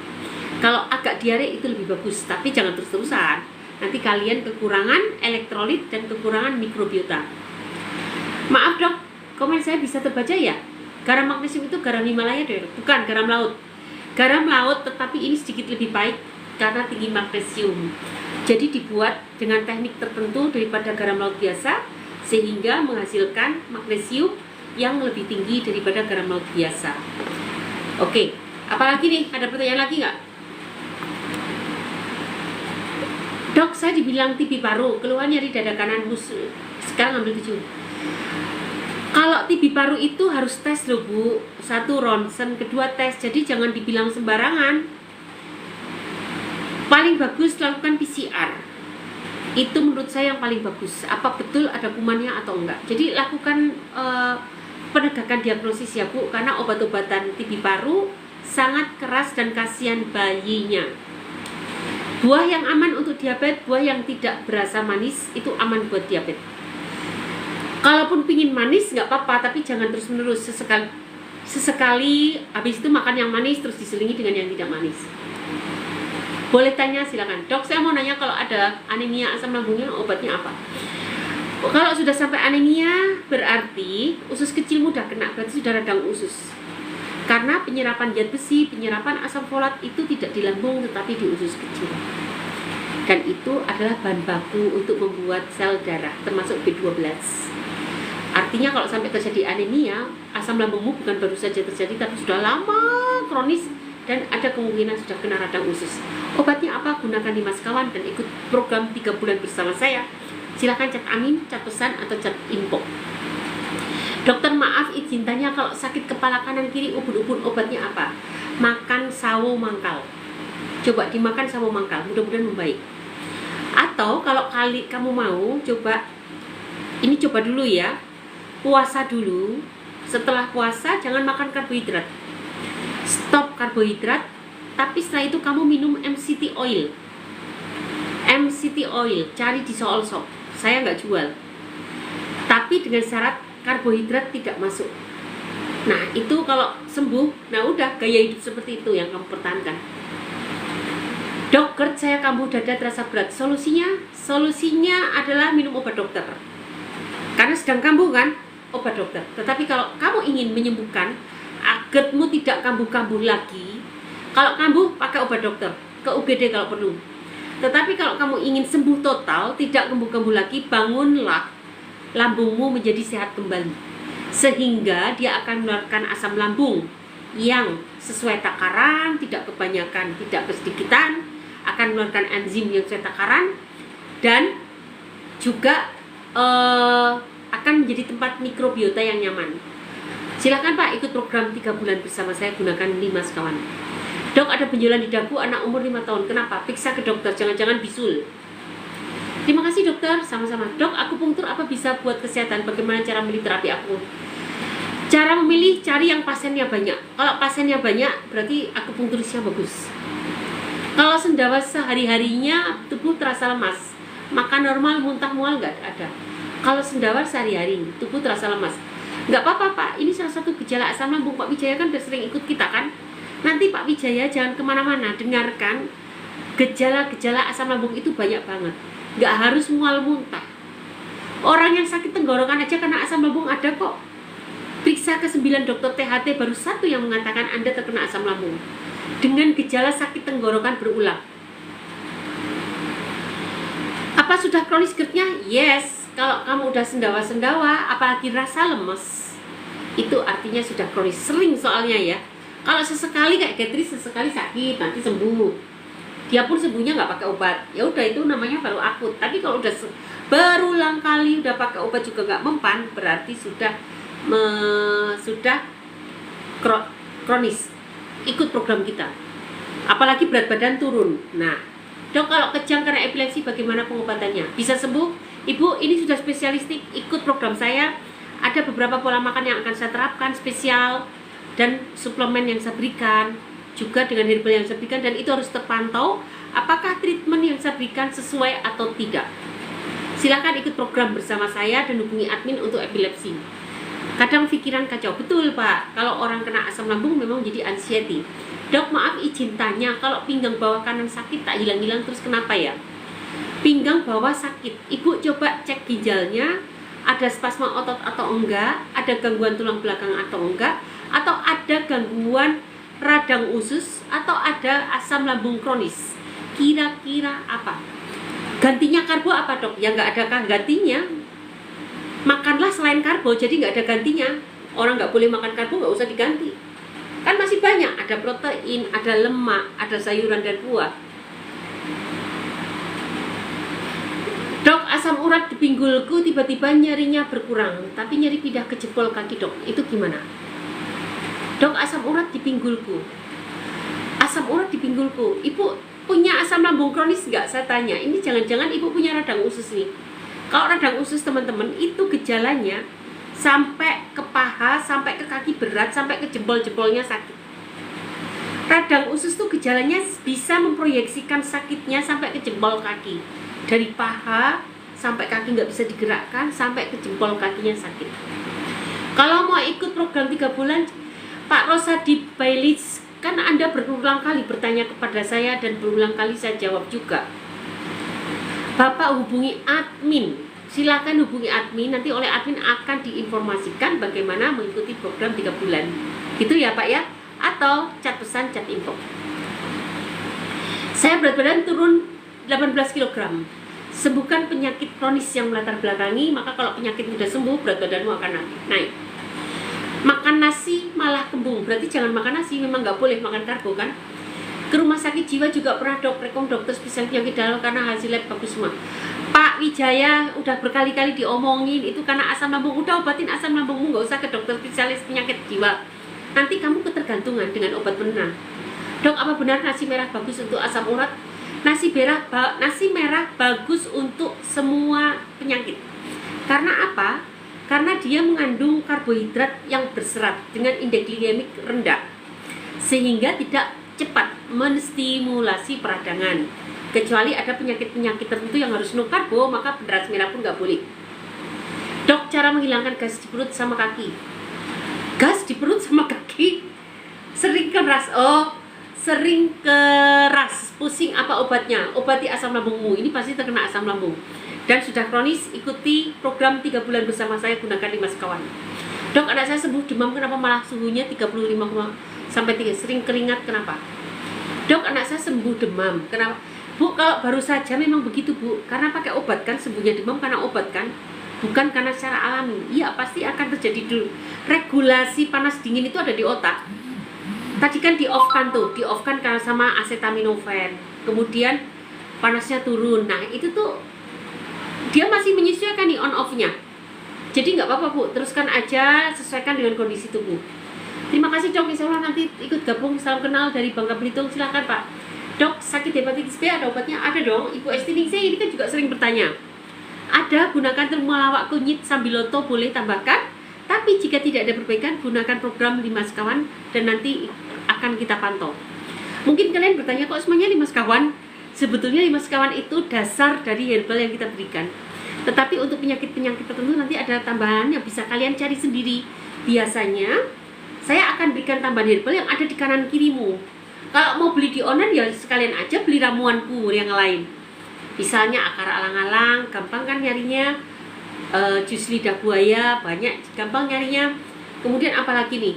Kalau agak diare itu lebih bagus, tapi jangan terus-terusan. Nanti kalian kekurangan elektrolit dan kekurangan mikrobiota. Maaf dok, komen saya bisa terbaca ya? Garam magnesium itu garam Himalaya deh, bukan garam laut. Garam laut, tetapi ini sedikit lebih baik karena tinggi magnesium. Jadi dibuat dengan teknik tertentu daripada garam laut biasa, sehingga menghasilkan magnesium yang lebih tinggi daripada garam laut biasa. Oke, apalagi nih? Ada pertanyaan lagi nggak? Dok, saya dibilang TB paru, keluhan nyeri dada kanan, sekarang ambil 7. Kalau TB paru itu harus tes loh Bu. 1 ronsen, kedua tes, jadi jangan dibilang sembarangan. Paling bagus lakukan PCR. Itu menurut saya yang paling bagus. Apa betul ada kumannya atau enggak. Jadi lakukan penegakan diagnosis ya Bu, karena obat-obatan TB paru sangat keras dan kasihan bayinya. Buah yang aman untuk diabetes, buah yang tidak berasa manis itu aman buat diabetes. Kalaupun pingin manis nggak apa-apa, tapi jangan terus-menerus. Sesekali habis itu makan yang manis terus diselingi dengan yang tidak manis. Boleh tanya, silakan. Dok, saya mau nanya kalau ada anemia asam lambungnya obatnya apa? Kalau sudah sampai anemia berarti usus kecil mudah kena, berarti sudah radang usus. Karena penyerapan zat besi, penyerapan asam folat itu tidak di lambung tetapi di usus kecil. Dan itu adalah bahan baku untuk membuat sel darah, termasuk B12. Artinya kalau sampai terjadi anemia, asam lambungmu bukan baru saja terjadi, tapi sudah lama, kronis, dan ada kemungkinan sudah kena radang usus. Obatnya apa? Gunakan nih mas kawan dan ikut program 3 bulan bersama saya. Silahkan cat amin, cat pesan, atau cat info. Dokter maaf izin tanya, kalau sakit kepala kanan kiri ubun-ubun obatnya apa? Makan sawo mangkal. Coba dimakan sawo mangkal, mudah-mudahan membaik. Atau kalau kamu mau coba, ini coba dulu ya, puasa dulu. Setelah puasa jangan makan karbohidrat, stop karbohidrat. Tapi setelah itu kamu minum MCT oil. MCT oil cari di Soul Shop, saya nggak jual, tapi dengan syarat karbohidrat tidak masuk. Nah itu kalau sembuh, nah udah gaya hidup seperti itu yang kamu pertahankan. Dok, GERD saya kambuh dada terasa berat. Solusinya adalah minum obat dokter. Karena sedang kambuh kan, obat dokter. Tetapi kalau kamu ingin menyembuhkan, GERD-mu tidak kambuh-kambuh lagi, kalau kambuh pakai obat dokter, ke UGD kalau perlu. Tetapi kalau kamu ingin sembuh total, tidak kambuh-kambuh lagi, bangunlah lambungmu menjadi sehat kembali, sehingga dia akan mengeluarkan asam lambung yang sesuai takaran, tidak kebanyakan, tidak kesedikitan, akan mengeluarkan enzim yang sesuai takaran, dan juga akan menjadi tempat mikrobiota yang nyaman. Silakan Pak ikut program 3 bulan bersama saya, gunakan 5 sekawan. Dok, ada benjolan di dagu, anak umur 5 tahun, kenapa? Periksa ke dokter, jangan-jangan bisul. Terima kasih dokter, sama-sama. Dok, akupunktur apa bisa buat kesehatan? Bagaimana cara memilih terapi aku? Cara memilih, cari yang pasiennya banyak. Kalau pasiennya banyak, berarti akupunkturisnya bagus. Kalau sendawa sehari-harinya, tubuh terasa lemas. Makan normal, muntah mual nggak ada. Kalau sendawa sehari-hari, tubuh terasa lemas. Nggak apa-apa Pak, ini salah satu gejala asam lambung. Pak Wijaya kan udah sering ikut kita kan. Nanti Pak Wijaya jangan kemana-mana, dengarkan. Gejala-gejala asam lambung itu banyak banget. Nggak harus mual muntah. Orang yang sakit tenggorokan aja karena asam lambung ada kok. Periksa ke 9 dokter THT, baru 1 yang mengatakan Anda terkena asam lambung dengan gejala sakit tenggorokan berulang. Apa sudah kronis GERD-nya? Yes. Kalau kamu udah sendawa-sendawa, apalagi rasa lemes, itu artinya sudah kronis. Sering soalnya ya. Kalau sesekali kayak Getri, sesekali sakit, nanti sembuh. Dia pun sembuhnya nggak pakai obat, ya udah itu namanya baru akut. Tapi kalau udah berulang kali udah pakai obat juga nggak mempan, berarti sudah kronis. Ikut program kita. Apalagi berat badan turun. Nah, dok, kalau kejang karena epilepsi bagaimana pengobatannya? Bisa sembuh? Ibu, ini sudah spesialistik, ikut program saya. Ada beberapa pola makan yang akan saya terapkan spesial, dan suplemen yang saya berikan juga dengan herbal yang saya berikan, dan itu harus terpantau apakah treatment yang saya berikan sesuai atau tidak. Silakan ikut program bersama saya dan hubungi admin untuk epilepsi. Kadang pikiran kacau, betul Pak, kalau orang kena asam lambung memang jadi anxiety. Dok, maaf izin tanya, kalau pinggang bawah kanan sakit tak hilang-hilang terus kenapa ya? Pinggang bawah sakit, ibu coba cek ginjalnya, ada spasma otot atau enggak, ada gangguan tulang belakang atau enggak, atau ada gangguan radang usus, atau ada asam lambung kronis. Kira-kira apa? Gantinya karbo apa dok? Ya nggak ada gantinya. Makanlah selain karbo, jadi nggak ada gantinya. Orang nggak boleh makan karbo, nggak usah diganti. Kan masih banyak, ada protein, ada lemak, ada sayuran dan buah. Dok, asam urat di pinggulku tiba-tiba nyerinya berkurang, tapi nyeri pindah ke jempol kaki dok, itu gimana? Dok, asam urat di pinggulku. Asam urat di pinggulku. Ibu punya asam lambung kronis nggak? Saya tanya. Ini jangan-jangan ibu punya radang usus nih. Kalau radang usus teman-teman itu gejalanya sampai ke paha, sampai ke kaki berat, sampai ke jempol-jempolnya sakit. Radang usus tuh gejalanya bisa memproyeksikan sakitnya sampai ke jempol kaki. Dari paha sampai kaki nggak bisa digerakkan, sampai ke jempol kakinya sakit. Kalau mau ikut program 3 bulan, Pak Rosadi Bailis, kan Anda berulang kali bertanya kepada saya dan berulang kali saya jawab juga. Bapak hubungi admin, silakan hubungi admin, nanti oleh admin akan diinformasikan bagaimana mengikuti program 3 bulan. Gitu ya Pak ya. atau cat pesan, cat info. Saya berat badan turun 18 kg. Sembuhkan penyakit kronis yang melatar belakangi, maka kalau penyakit sudah sembuh, berat badanmu akan naik. Makan nasi malah kembung, berarti jangan makan nasi, memang nggak boleh makan karbo kan. Ke rumah sakit jiwa juga pernah rekom dokter spesialis penyakit dalam karena hasil lab bagus semua. Pak Wijaya udah berkali-kali diomongin itu karena asam lambung, udah obatin asam lambungmu, nggak usah ke dokter spesialis penyakit jiwa. Nanti kamu ketergantungan dengan obat penenang. Dok, apa benar nasi merah bagus untuk asam urat? Nasi merah bagus untuk semua penyakit. Karena apa? Karena dia mengandung karbohidrat yang berserat dengan indeks glikemik rendah, sehingga tidak cepat menstimulasi peradangan. Kecuali ada penyakit-penyakit tertentu yang harus no karbo, maka beras merah pun nggak boleh. Dok, cara menghilangkan gas di perut sama kaki. Gas di perut sama kaki sering keras. Sering keras, pusing, apa obatnya? Obati asam lambungmu. Ini pasti terkena asam lambung. Dan sudah kronis, ikuti program 3 bulan bersama saya, gunakan 5 sekawan. Dok, anak saya sembuh demam, kenapa malah suhunya 35 sampai 3? Sering keringat, kenapa? Dok, anak saya sembuh demam, kenapa? Bu, kalau baru saja memang begitu Bu, karena pakai obat kan, sembuhnya demam karena obat kan, bukan karena secara alami. Iya, pasti akan terjadi dulu. Regulasi panas dingin itu ada di otak. Tadi kan di-off-kan karena sama acetaminophen. Kemudian panasnya turun. Nah, itu tuh dia masih menyesuaikan nih on-off-nya. Jadi nggak apa-apa Bu, teruskan aja, sesuaikan dengan kondisi tubuh. Terima kasih Dok, insya Allah nanti ikut gabung. Salam kenal dari Bangka Belitung, silakan Pak. Dok, sakit hepatitis B ada obatnya? Ada dong. Ibu Estiningsih ini kan juga sering bertanya. Ada, gunakan temulawak kunyit sambiloto, boleh tambahkan. Tapi jika tidak ada perbaikan, gunakan program 5 sekawan dan nanti akan kita pantau. Mungkin kalian bertanya, kok semuanya 5 sekawan? Sebetulnya 5 sekawan itu dasar dari herbal yang kita berikan. Tetapi untuk penyakit-penyakit tertentu nanti ada tambahan yang bisa kalian cari sendiri. Biasanya saya akan berikan tambahan herbal yang ada di kanan kirimu. Kalau mau beli di online ya sekalian aja beli ramuanku yang lain. Misalnya akar alang-alang, gampang kan nyarinya. Jus lidah buaya, banyak, gampang nyarinya. Kemudian apalagi nih?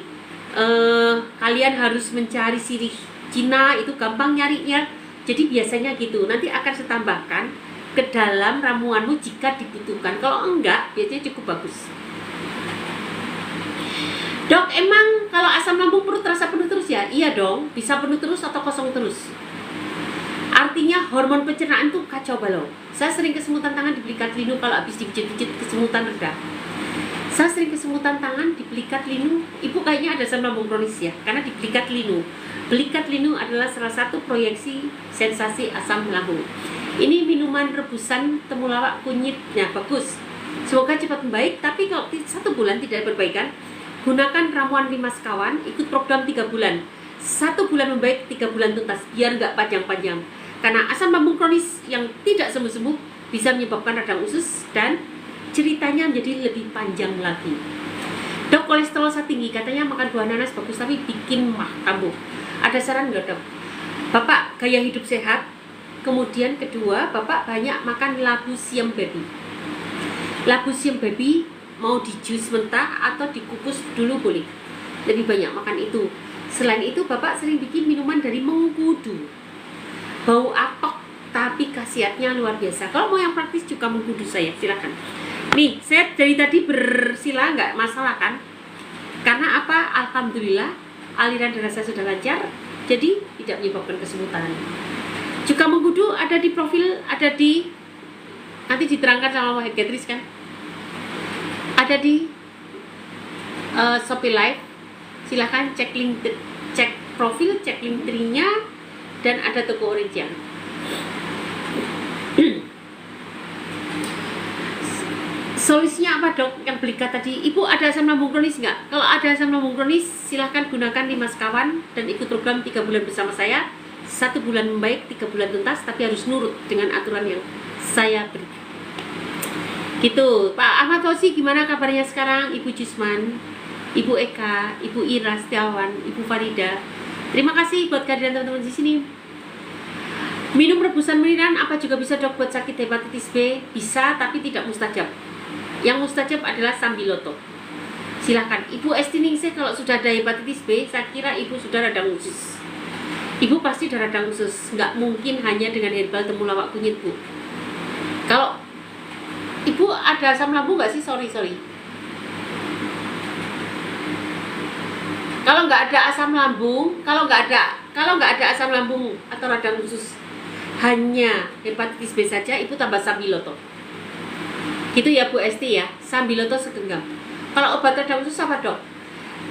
Kalian harus mencari sirih Cina, itu gampang nyarinya. Jadi biasanya gitu. Nanti akan saya tambahkan ke dalam ramuanmu jika dibutuhkan. Kalau enggak, biasanya cukup bagus. Dok, emang kalau asam lambung perut terasa penuh terus ya? Iya dong, bisa penuh terus atau kosong terus. Artinya hormon pencernaan tuh kacau balau. Saya sering kesemutan tangan dibeli Katlinu, kalau habis dipijit-pijit kesemutan reda. Saya sering kesemutan tangan dibeli Katlinu. Ibu kayaknya ada asam lambung kronis ya, karena dibeli Katlinu. Beli Katlinu adalah salah satu proyeksi sensasi asam lambung. Ini minuman rebusan temulawak kunyitnya bagus. Semoga cepat membaik, tapi kalau 1 bulan tidak ada perbaikan, gunakan ramuan 5 sekawan, ikut program 3 bulan. 1 bulan membaik, 3 bulan tuntas, biar nggak panjang-panjang. Karena asam lambung kronis yang tidak sembuh-sembuh bisa menyebabkan radang usus dan ceritanya menjadi lebih panjang lagi. Dok, kolesterol saya tinggi, katanya makan buah nanas bagus tapi bikin mah kambuh. Ada saran nggak Dok? Bapak gaya hidup sehat, kemudian kedua Bapak banyak makan labu siam baby. Labu siam baby mau di jus mentah atau dikukus dulu boleh. Lebih banyak makan itu. Selain itu Bapak sering bikin minuman dari mengkudu. Bau apok tapi khasiatnya luar biasa. Kalau mau yang praktis juga mengkudu saya, silakan. Nih, saya dari tadi bersila nggak masalah kan? Karena apa? Alhamdulillah aliran darah saya sudah lancar, jadi tidak menyebabkan kesemutan. Juga mengkudu ada di profil, ada di nanti diterangkan sama Wahid Gatris kan? Ada di Shopee Live. Silahkan cek link, cek profil, cek link tree-nya, dan ada toko orange yang solusinya apa Dok? Yang belikan tadi, Ibu ada asam lambung kronis nggak? Kalau ada asam lambung kronis, silahkan gunakan 5 sekawan dan ikut program 3 bulan bersama saya. 1 bulan membaik, 3 bulan tuntas, tapi harus nurut dengan aturan yang saya berikan. Gitu. Pak Ahmad Fauzi, gimana kabarnya sekarang? Ibu Jusman, Ibu Eka, Ibu Ira Setiawan, Ibu Farida. Terima kasih buat kehadiran teman-teman di sini. Minum rebusan meniran apa juga bisa Dok buat sakit hepatitis B? Bisa, tapi tidak mustajab. Yang mustajab adalah sambiloto. Silakan. Ibu Esti Ningsih kalau sudah ada hepatitis B, saya kira ibu sudah radang usus. Ibu pasti sudah radang usus, nggak mungkin hanya dengan herbal temulawak kunyit, Bu. Kalau ibu ada asam lambung nggak sih? Sorry. Kalau nggak ada asam lambung, kalau nggak ada asam lambung atau radang usus, hanya hepatitis B saja, ibu tambah sambiloto. Gitu ya Bu Esti ya, sambiloto segenggam. Kalau obat radang usus apa dok?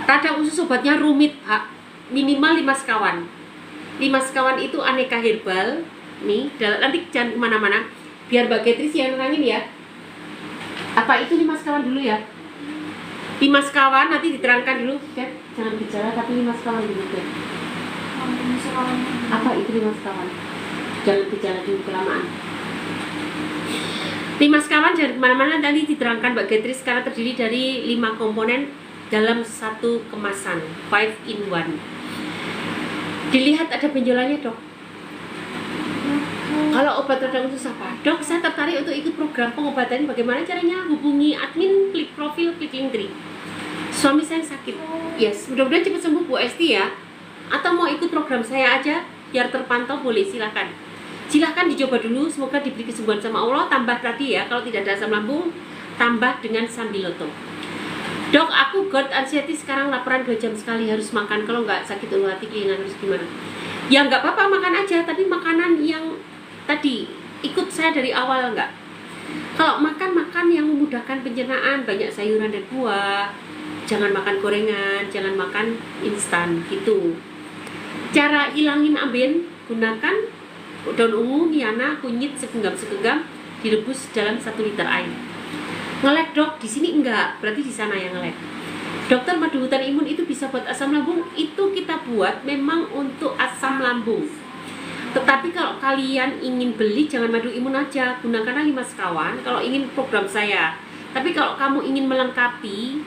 Radang usus obatnya rumit Pak, minimal 5 sekawan. 5 sekawan itu aneka herbal. Nih, nanti jangan kemana-mana, biar Mbak Getris yang nerangin ya. Apa itu 5 sekawan dulu ya? 5 sekawan nanti diterangkan dulu, Kat. Jangan bicara tapi 5 sekawan dulu, Kat. Apa itu 5 sekawan? Jangan bicara dulu kelamaan. 5 sekawan jangan kemana-mana, nanti diterangkan Mbak Getris karena terdiri dari 5 komponen dalam satu kemasan, 5 in 1. Dilihat ada benjolannya dok. Kalau obat radang usus apa? Dok, saya tertarik untuk ikut program pengobatan. Bagaimana caranya? Hubungi admin, klik profil, klik link tree. Suami saya sakit. Yes, mudah-mudahan cepat sembuh Bu Esti ya. Atau mau ikut program saya aja biar terpantau, boleh, silakan. Silahkan dicoba dulu, semoga diberi kesembuhan sama Allah. Tambah tadi ya, kalau tidak ada asam lambung, tambah dengan sambiloto. Dok, aku GERD anxiety sekarang laparan 2 jam sekali, harus makan. Kalau nggak sakit ulu hati kelingan harus gimana? Ya nggak apa-apa, makan aja, tapi makanan yang tadi ikut saya dari awal nggak. Kalau makan yang memudahkan pencernaan, banyak sayuran dan buah. Jangan makan gorengan, jangan makan instan gitu. Cara hilangin amben, gunakan daun ungu, niana, kunyit segenggam, direbus dalam 1 liter air. Ngelek dok, di sini enggak, berarti di sana yang ngelek. Dokter, madu hutan imun itu bisa buat asam lambung? Itu kita buat memang untuk asam lambung. Tetapi kalau kalian ingin beli, jangan madu imun aja, gunakanlah 5 sekawan kalau ingin program saya. Tapi kalau kamu ingin melengkapi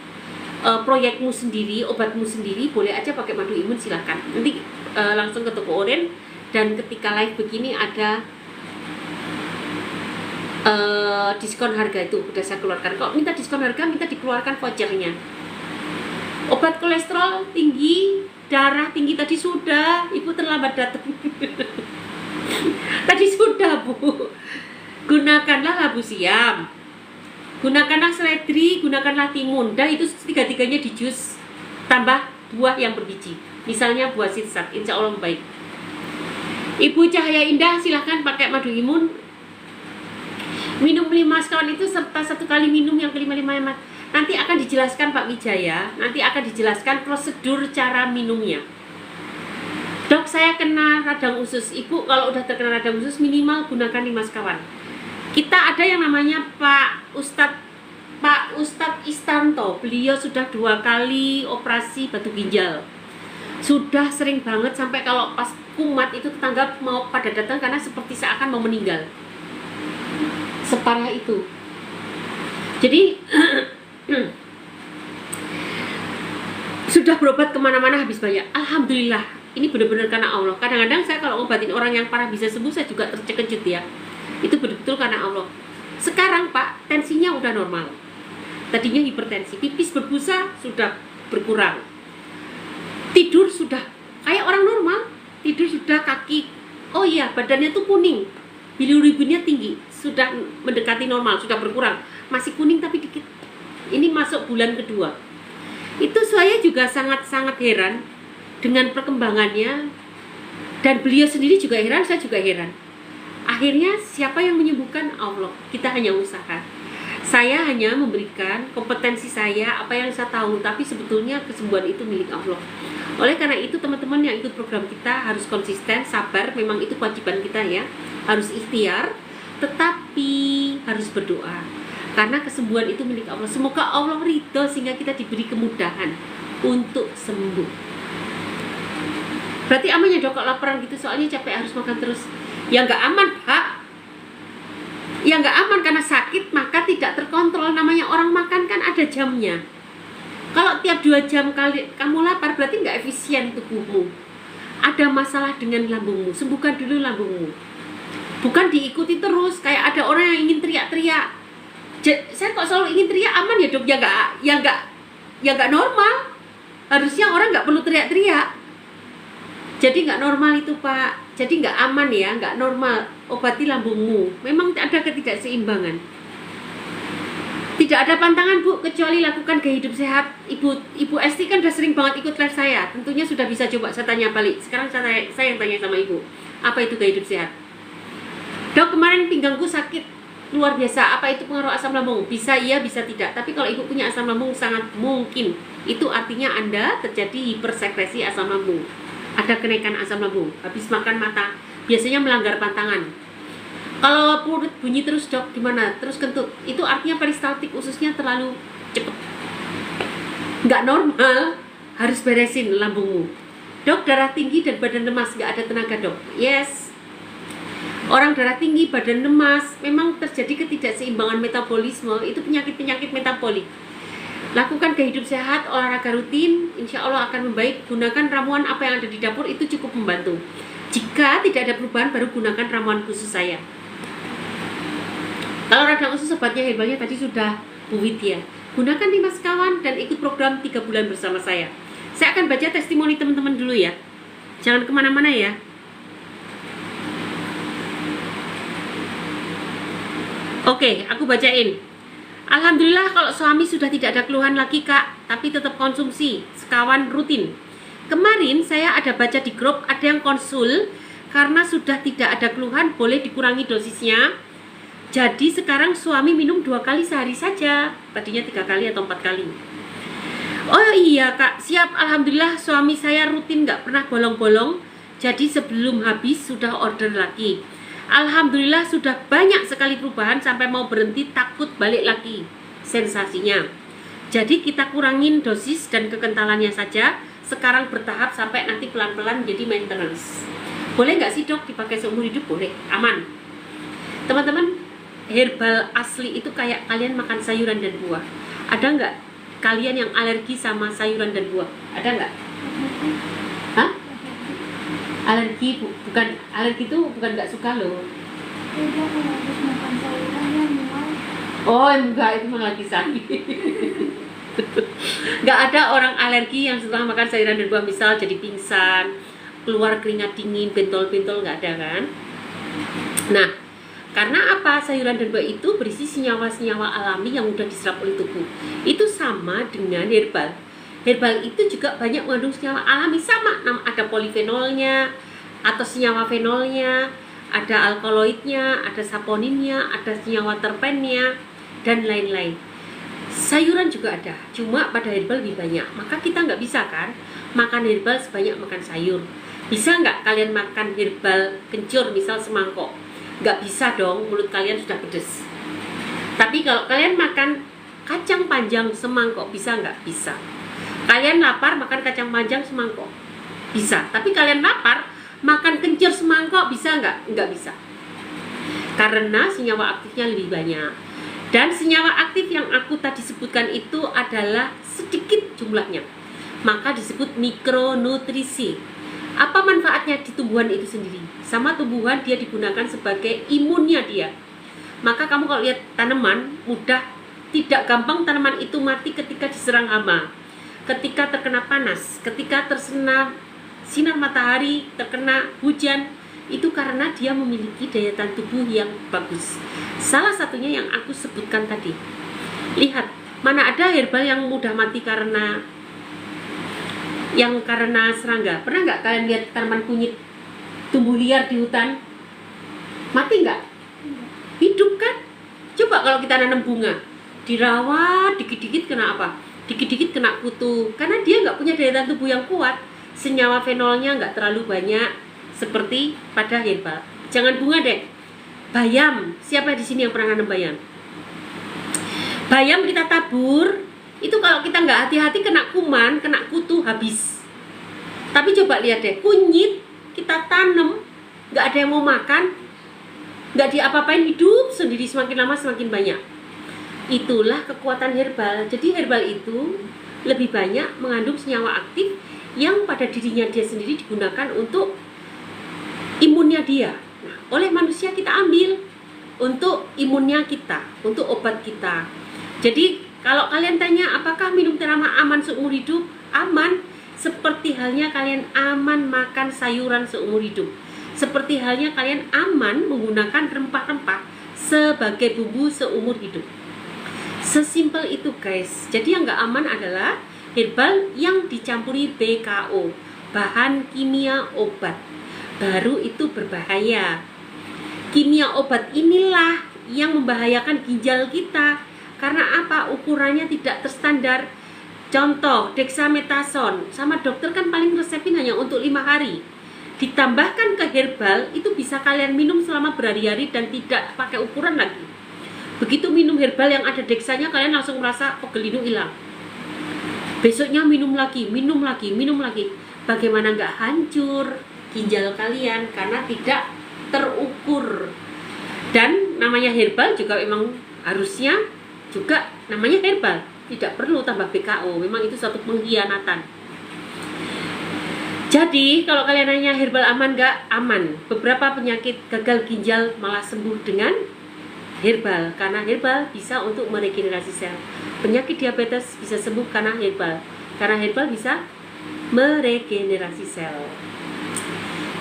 proyekmu sendiri, obatmu sendiri, boleh aja pakai madu imun, silahkan. Nanti langsung ke toko Oren, dan ketika live begini ada diskon harga itu udah saya keluarkan. Kalau minta diskon harga, minta dikeluarkan vouchernya. Obat kolesterol tinggi, darah tinggi tadi sudah, ibu terlambat datang. Tadi sudah Bu. Gunakanlah labu siam, gunakanlah seledri, gunakanlah timun. Dah itu 3-tiganya di jus, tambah buah yang berbiji. Misalnya buah sirsat, insya Allah baik. Ibu Cahaya Indah silahkan pakai madu imun. Minum 5 sekawan itu serta 1 kali minum yang ke-5 hemat. Nanti akan dijelaskan Pak Wijaya, nanti akan dijelaskan prosedur cara minumnya. Dok, saya kena radang usus. Ibu kalau udah terkena radang usus minimal gunakan 5 sekawan. Kita ada yang namanya Pak Ustadz Istanto. Beliau sudah 2 kali operasi batu ginjal. Sudah sering banget sampai kalau pas kumat itu tetangga mau pada datang karena seperti seakan mau meninggal. Separah itu. Jadi sudah berobat kemana-mana habis banyak. Alhamdulillah, ini benar-benar karena Allah. Kadang-kadang saya kalau ngobatin orang yang parah bisa sembuh, saya juga terkejut ya. Itu betul-betul karena Allah. Sekarang Pak, tensinya udah normal. Tadinya hipertensi, pipis berbusa sudah berkurang. Tidur sudah kayak orang normal. Tidur sudah kaki, oh iya, badannya tuh kuning. Bilirubinnya tinggi, sudah mendekati normal, sudah berkurang. Masih kuning tapi dikit. Ini masuk bulan kedua. Itu saya juga sangat-sangat heran dengan perkembangannya. Dan beliau sendiri juga heran, saya juga heran. Akhirnya siapa yang menyembuhkan? Allah. Kita hanya usaha. Saya hanya memberikan kompetensi saya, apa yang saya tahu. Tapi sebetulnya kesembuhan itu milik Allah. Oleh karena itu teman-teman yang ikut program kita harus konsisten, sabar. Memang itu kewajiban kita ya. Harus ikhtiar, tetapi harus berdoa. Karena kesembuhan itu milik Allah. Semoga Allah ridho sehingga kita diberi kemudahan untuk sembuh. Berarti aman ya dok kalau laparan gitu, soalnya capek harus makan terus. Ya nggak aman Pak. Ya nggak aman karena sakit maka tidak terkontrol. Namanya orang makan kan ada jamnya. Kalau tiap 2 jam kali kamu lapar berarti nggak efisien tubuhmu. Ada masalah dengan lambungmu, sembuhkan dulu lambungmu. Bukan diikuti terus kayak ada orang yang ingin teriak-teriak. Saya kok selalu ingin teriak, aman ya dok? Ya nggak ya nggak normal. Harusnya orang nggak perlu teriak-teriak. Jadi nggak normal itu Pak. Jadi nggak aman ya, nggak normal. Obati lambungmu. Memang ada ketidakseimbangan. Tidak ada pantangan Bu, kecuali lakukan gaya hidup sehat. Ibu Esti kan udah sering banget ikut live saya. Tentunya sudah bisa coba. Saya tanya balik. Sekarang saya yang tanya sama Ibu. Apa itu gaya hidup sehat? Dok, kemarin pinggangku sakit luar biasa. Apa itu pengaruh asam lambung? Bisa iya, bisa tidak. Tapi kalau Ibu punya asam lambung sangat mungkin. Itu artinya Anda terjadi hipersekresi asam lambung. Ada kenaikan asam lambung. Habis makan mata biasanya melanggar pantangan. Kalau perut bunyi terus dok, gimana? Terus kentut, itu artinya peristaltik ususnya terlalu cepet. Nggak normal, harus beresin lambungmu. Dok, darah tinggi dan badan lemas, nggak ada tenaga dok. Yes, orang darah tinggi, badan lemas, memang terjadi ketidakseimbangan metabolisme, itu penyakit-penyakit metabolik. Lakukan gaya hidup sehat, olahraga rutin, insya Allah akan membaik. Gunakan ramuan apa yang ada di dapur, itu cukup membantu. Jika tidak ada perubahan, baru gunakan ramuan khusus saya. Kalau radang usus obatnya herbalnya tadi sudah Bu Widya. Gunakan 5 sekawan dan ikut program 3 bulan bersama saya. Saya akan baca testimoni teman-teman dulu ya. Jangan kemana-mana ya. Oke, aku bacain. Alhamdulillah kalau suami sudah tidak ada keluhan lagi kak, tapi tetap konsumsi sekawan rutin. Kemarin saya ada baca di grup ada yang konsul karena sudah tidak ada keluhan boleh dikurangi dosisnya. Jadi sekarang suami minum 2 kali sehari saja, tadinya 3 kali atau 4 kali. Oh iya kak, siap. Alhamdulillah suami saya rutin gak pernah bolong-bolong. Jadi sebelum habis sudah order lagi. Alhamdulillah sudah banyak sekali perubahan sampai mau berhenti takut balik lagi sensasinya. Jadi kita kurangin dosis dan kekentalannya saja. Sekarang bertahap sampai nanti pelan-pelan jadi maintenance. Boleh gak sih dok dipakai seumur hidup? Boleh, aman. Teman-teman, herbal asli itu kayak kalian makan sayuran dan buah. Ada nggak kalian yang alergi sama sayuran dan buah? Ada nggak? Hah? Alergi bukan alergi itu bukan nggak suka loh. Oh enggak, itu malah lagi sakit. Nggak ada orang alergi yang setelah makan sayuran dan buah misal jadi pingsan, keluar keringat dingin, bentol-bentol, nggak ada kan? Nah, karena apa? Sayuran dan buah itu berisi senyawa-senyawa alami yang mudah diserap oleh tubuh. Itu sama dengan herbal. Herbal itu juga banyak mengandung senyawa alami sama. Ada polifenolnya, atau senyawa fenolnya, ada alkaloidnya, ada saponinnya, ada senyawa terpennya, dan lain-lain. Sayuran juga ada, cuma pada herbal lebih banyak. Maka kita nggak bisa kan makan herbal sebanyak makan sayur. Bisa nggak kalian makan herbal kencur misal semangkok? Nggak bisa dong, mulut kalian sudah pedes. Tapi kalau kalian makan kacang panjang semangkok, bisa nggak? Bisa. Kalian lapar makan kacang panjang semangkok, bisa. Tapi kalian lapar makan kencur semangkok, bisa nggak? Nggak bisa. Karena senyawa aktifnya lebih banyak. Dan senyawa aktif yang aku tadi sebutkan itu adalah sedikit jumlahnya. Maka disebut mikronutrisi. Apa manfaatnya di tumbuhan itu sendiri? Sama tumbuhan dia digunakan sebagai imunnya dia. Maka kamu kalau lihat tanaman mudah, tidak gampang tanaman itu mati ketika diserang hama, ketika terkena panas, ketika terkena sinar matahari, terkena hujan. Itu karena dia memiliki daya tahan tubuh yang bagus. Salah satunya yang aku sebutkan tadi. Lihat, mana ada herbal yang mudah mati karena serangga. Pernah nggak kalian lihat tanaman kunyit tumbuh liar di hutan? Mati nggak? Hidup kan? Coba kalau kita nanam bunga, dirawat, dikit-dikit kena apa? Dikit-dikit kena kutu. Karena dia nggak punya daya tahan tubuh yang kuat. Senyawa fenolnya nggak terlalu banyak seperti pada herbal. Jangan bunga deh. Bayam. Siapa di sini yang pernah nanam bayam? Bayam kita tabur. Itu kalau kita nggak hati-hati kena kuman, kena kutu, habis. Tapi coba lihat deh, kunyit kita tanam, nggak ada yang mau makan, nggak diapa-apain, hidup sendiri, semakin lama semakin banyak. Itulah kekuatan herbal. Jadi herbal itu lebih banyak mengandung senyawa aktif yang pada dirinya dia sendiri digunakan untuk imunnya dia. Nah, oleh manusia kita ambil untuk imunnya kita, untuk obat kita. Jadi Kalau kalian tanya apakah minum teramak aman seumur hidup? Aman. Seperti halnya kalian aman makan sayuran seumur hidup. Seperti halnya kalian aman menggunakan rempah-rempah sebagai bumbu seumur hidup. Sesimpel itu guys. Jadi yang nggak aman adalah herbal yang dicampuri BKO, bahan kimia obat. Baru itu berbahaya. Kimia obat inilah yang membahayakan ginjal kita. Karena apa? Ukurannya tidak terstandar. Contoh, dexamethasone sama dokter kan paling resepin hanya untuk 5 hari. Ditambahkan ke herbal, itu bisa kalian minum selama berhari-hari dan tidak pakai ukuran lagi. Begitu minum herbal yang ada dexanya, kalian langsung merasa pegel hidung hilang. Besoknya minum lagi. Bagaimana nggak hancur ginjal kalian karena tidak terukur. Dan namanya herbal juga memang harusnya juga namanya herbal, tidak perlu tambah BKO. Memang itu suatu pengkhianatan. Jadi kalau kalian nanya herbal aman nggak? Aman. Beberapa penyakit gagal ginjal malah sembuh dengan herbal, karena herbal bisa untuk meregenerasi sel. Penyakit diabetes bisa sembuh karena herbal bisa meregenerasi sel.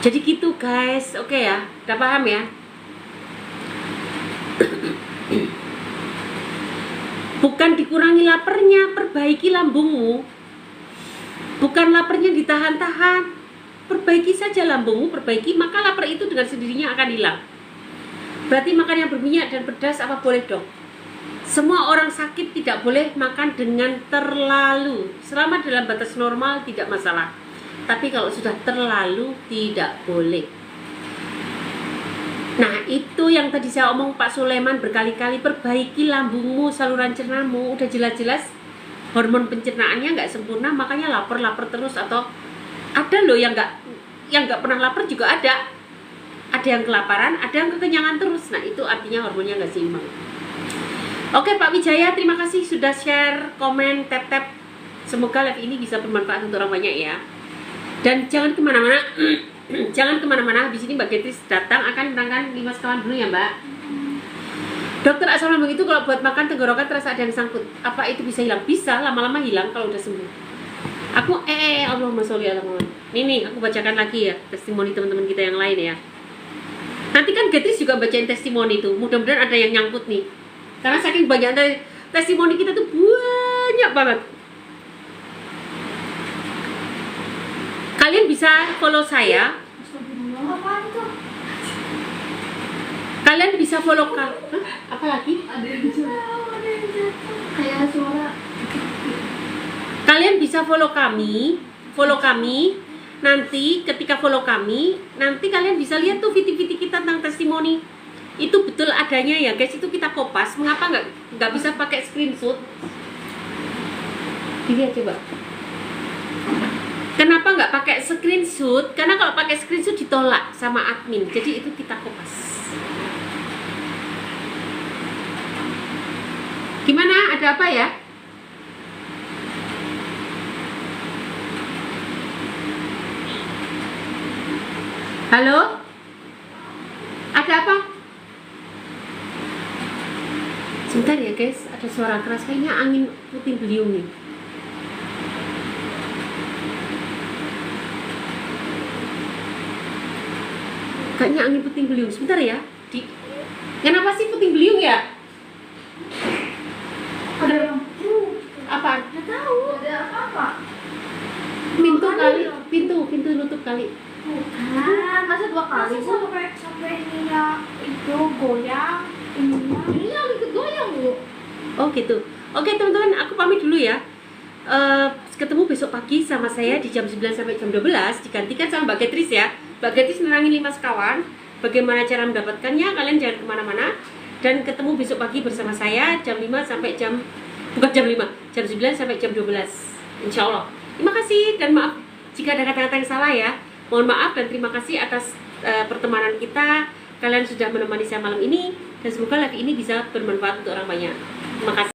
Jadi gitu guys. Oke ya, udah paham ya? Bukan dikurangi laparnya, perbaiki lambungmu. Bukan laparnya ditahan-tahan, perbaiki saja lambungmu, perbaiki, maka lapar itu dengan sendirinya akan hilang. Berarti makan yang berminyak dan pedas apa boleh dong? Semua orang sakit tidak boleh makan dengan terlalu. Selama dalam batas normal tidak masalah. Tapi kalau sudah terlalu tidak boleh. Nah itu yang tadi saya omong Pak Sulaiman berkali-kali, perbaiki lambungmu, saluran cernamu. Udah jelas-jelas hormon pencernaannya nggak sempurna, makanya lapar terus. Atau ada loh yang nggak pernah lapar juga ada yang kelaparan, ada yang kekenyangan terus. Nah itu artinya hormonnya nggak seimbang. Oke Pak Wijaya, terima kasih sudah share, komen, tap. Semoga live ini bisa bermanfaat untuk orang banyak ya. Dan jangan kemana-mana. Jangan kemana-mana, habis ini Mbak Getris datang akan menerangkan 5 sekawan dulu ya Mbak. Dokter asal lambung itu kalau buat makan tenggorokan terasa ada yang sangkut, apa itu bisa hilang? Bisa, lama-lama hilang kalau udah sembuh. Aku Allahumma sholli ala Muhammad. Nih aku bacakan lagi ya testimoni teman-teman kita yang lain ya. Nanti kan Getris juga bacain testimoni itu. Mudah-mudahan ada yang nyangkut nih. Karena saking banyaknya testimoni kita tuh banyak banget. Kalian bisa follow saya. Kalian bisa follow apa lagi? Ada yang jatuh. Kayak suara. Kalian bisa follow kami. Nanti ketika follow kami, nanti kalian bisa lihat tuh video-video kita tentang testimoni. Itu betul adanya ya guys, itu kita kopas. Mengapa nggak bisa pakai screenshot? Dilihat coba. Kenapa nggak pakai screenshot? Karena kalau pakai screenshot ditolak sama admin. Jadi itu kita kopas. Gimana? Ada apa ya? Halo? Ada apa? Sebentar ya guys, ada suara keras. Kayaknya angin puting beliung nih. Kayaknya angin puting beliung. Sebentar ya. Kenapa sih puting beliung ya? Ada yang Apa? nggak tahu. Ada apa? Pintu kali. Pintu nutup kali. Bukan, masa 2 kali sampai ininya itu goyang, ininya ikut goyang Bu. Oh gitu. Oke teman-teman, aku pamit dulu ya. Ketemu besok pagi sama saya di jam 9 sampai jam 12. Digantikan sama Mbak Getris ya. Mbak Getris nerangin 5 sekawan. Bagaimana cara mendapatkannya, kalian jangan kemana-mana. Dan ketemu besok pagi bersama saya jam 5 sampai jam 9 sampai jam 12. Insya Allah. Terima kasih dan maaf jika ada kata-kata yang salah ya. Mohon maaf dan terima kasih atas pertemanan kita. Kalian sudah menemani saya malam ini dan semoga live ini bisa bermanfaat untuk orang banyak. Terima kasih.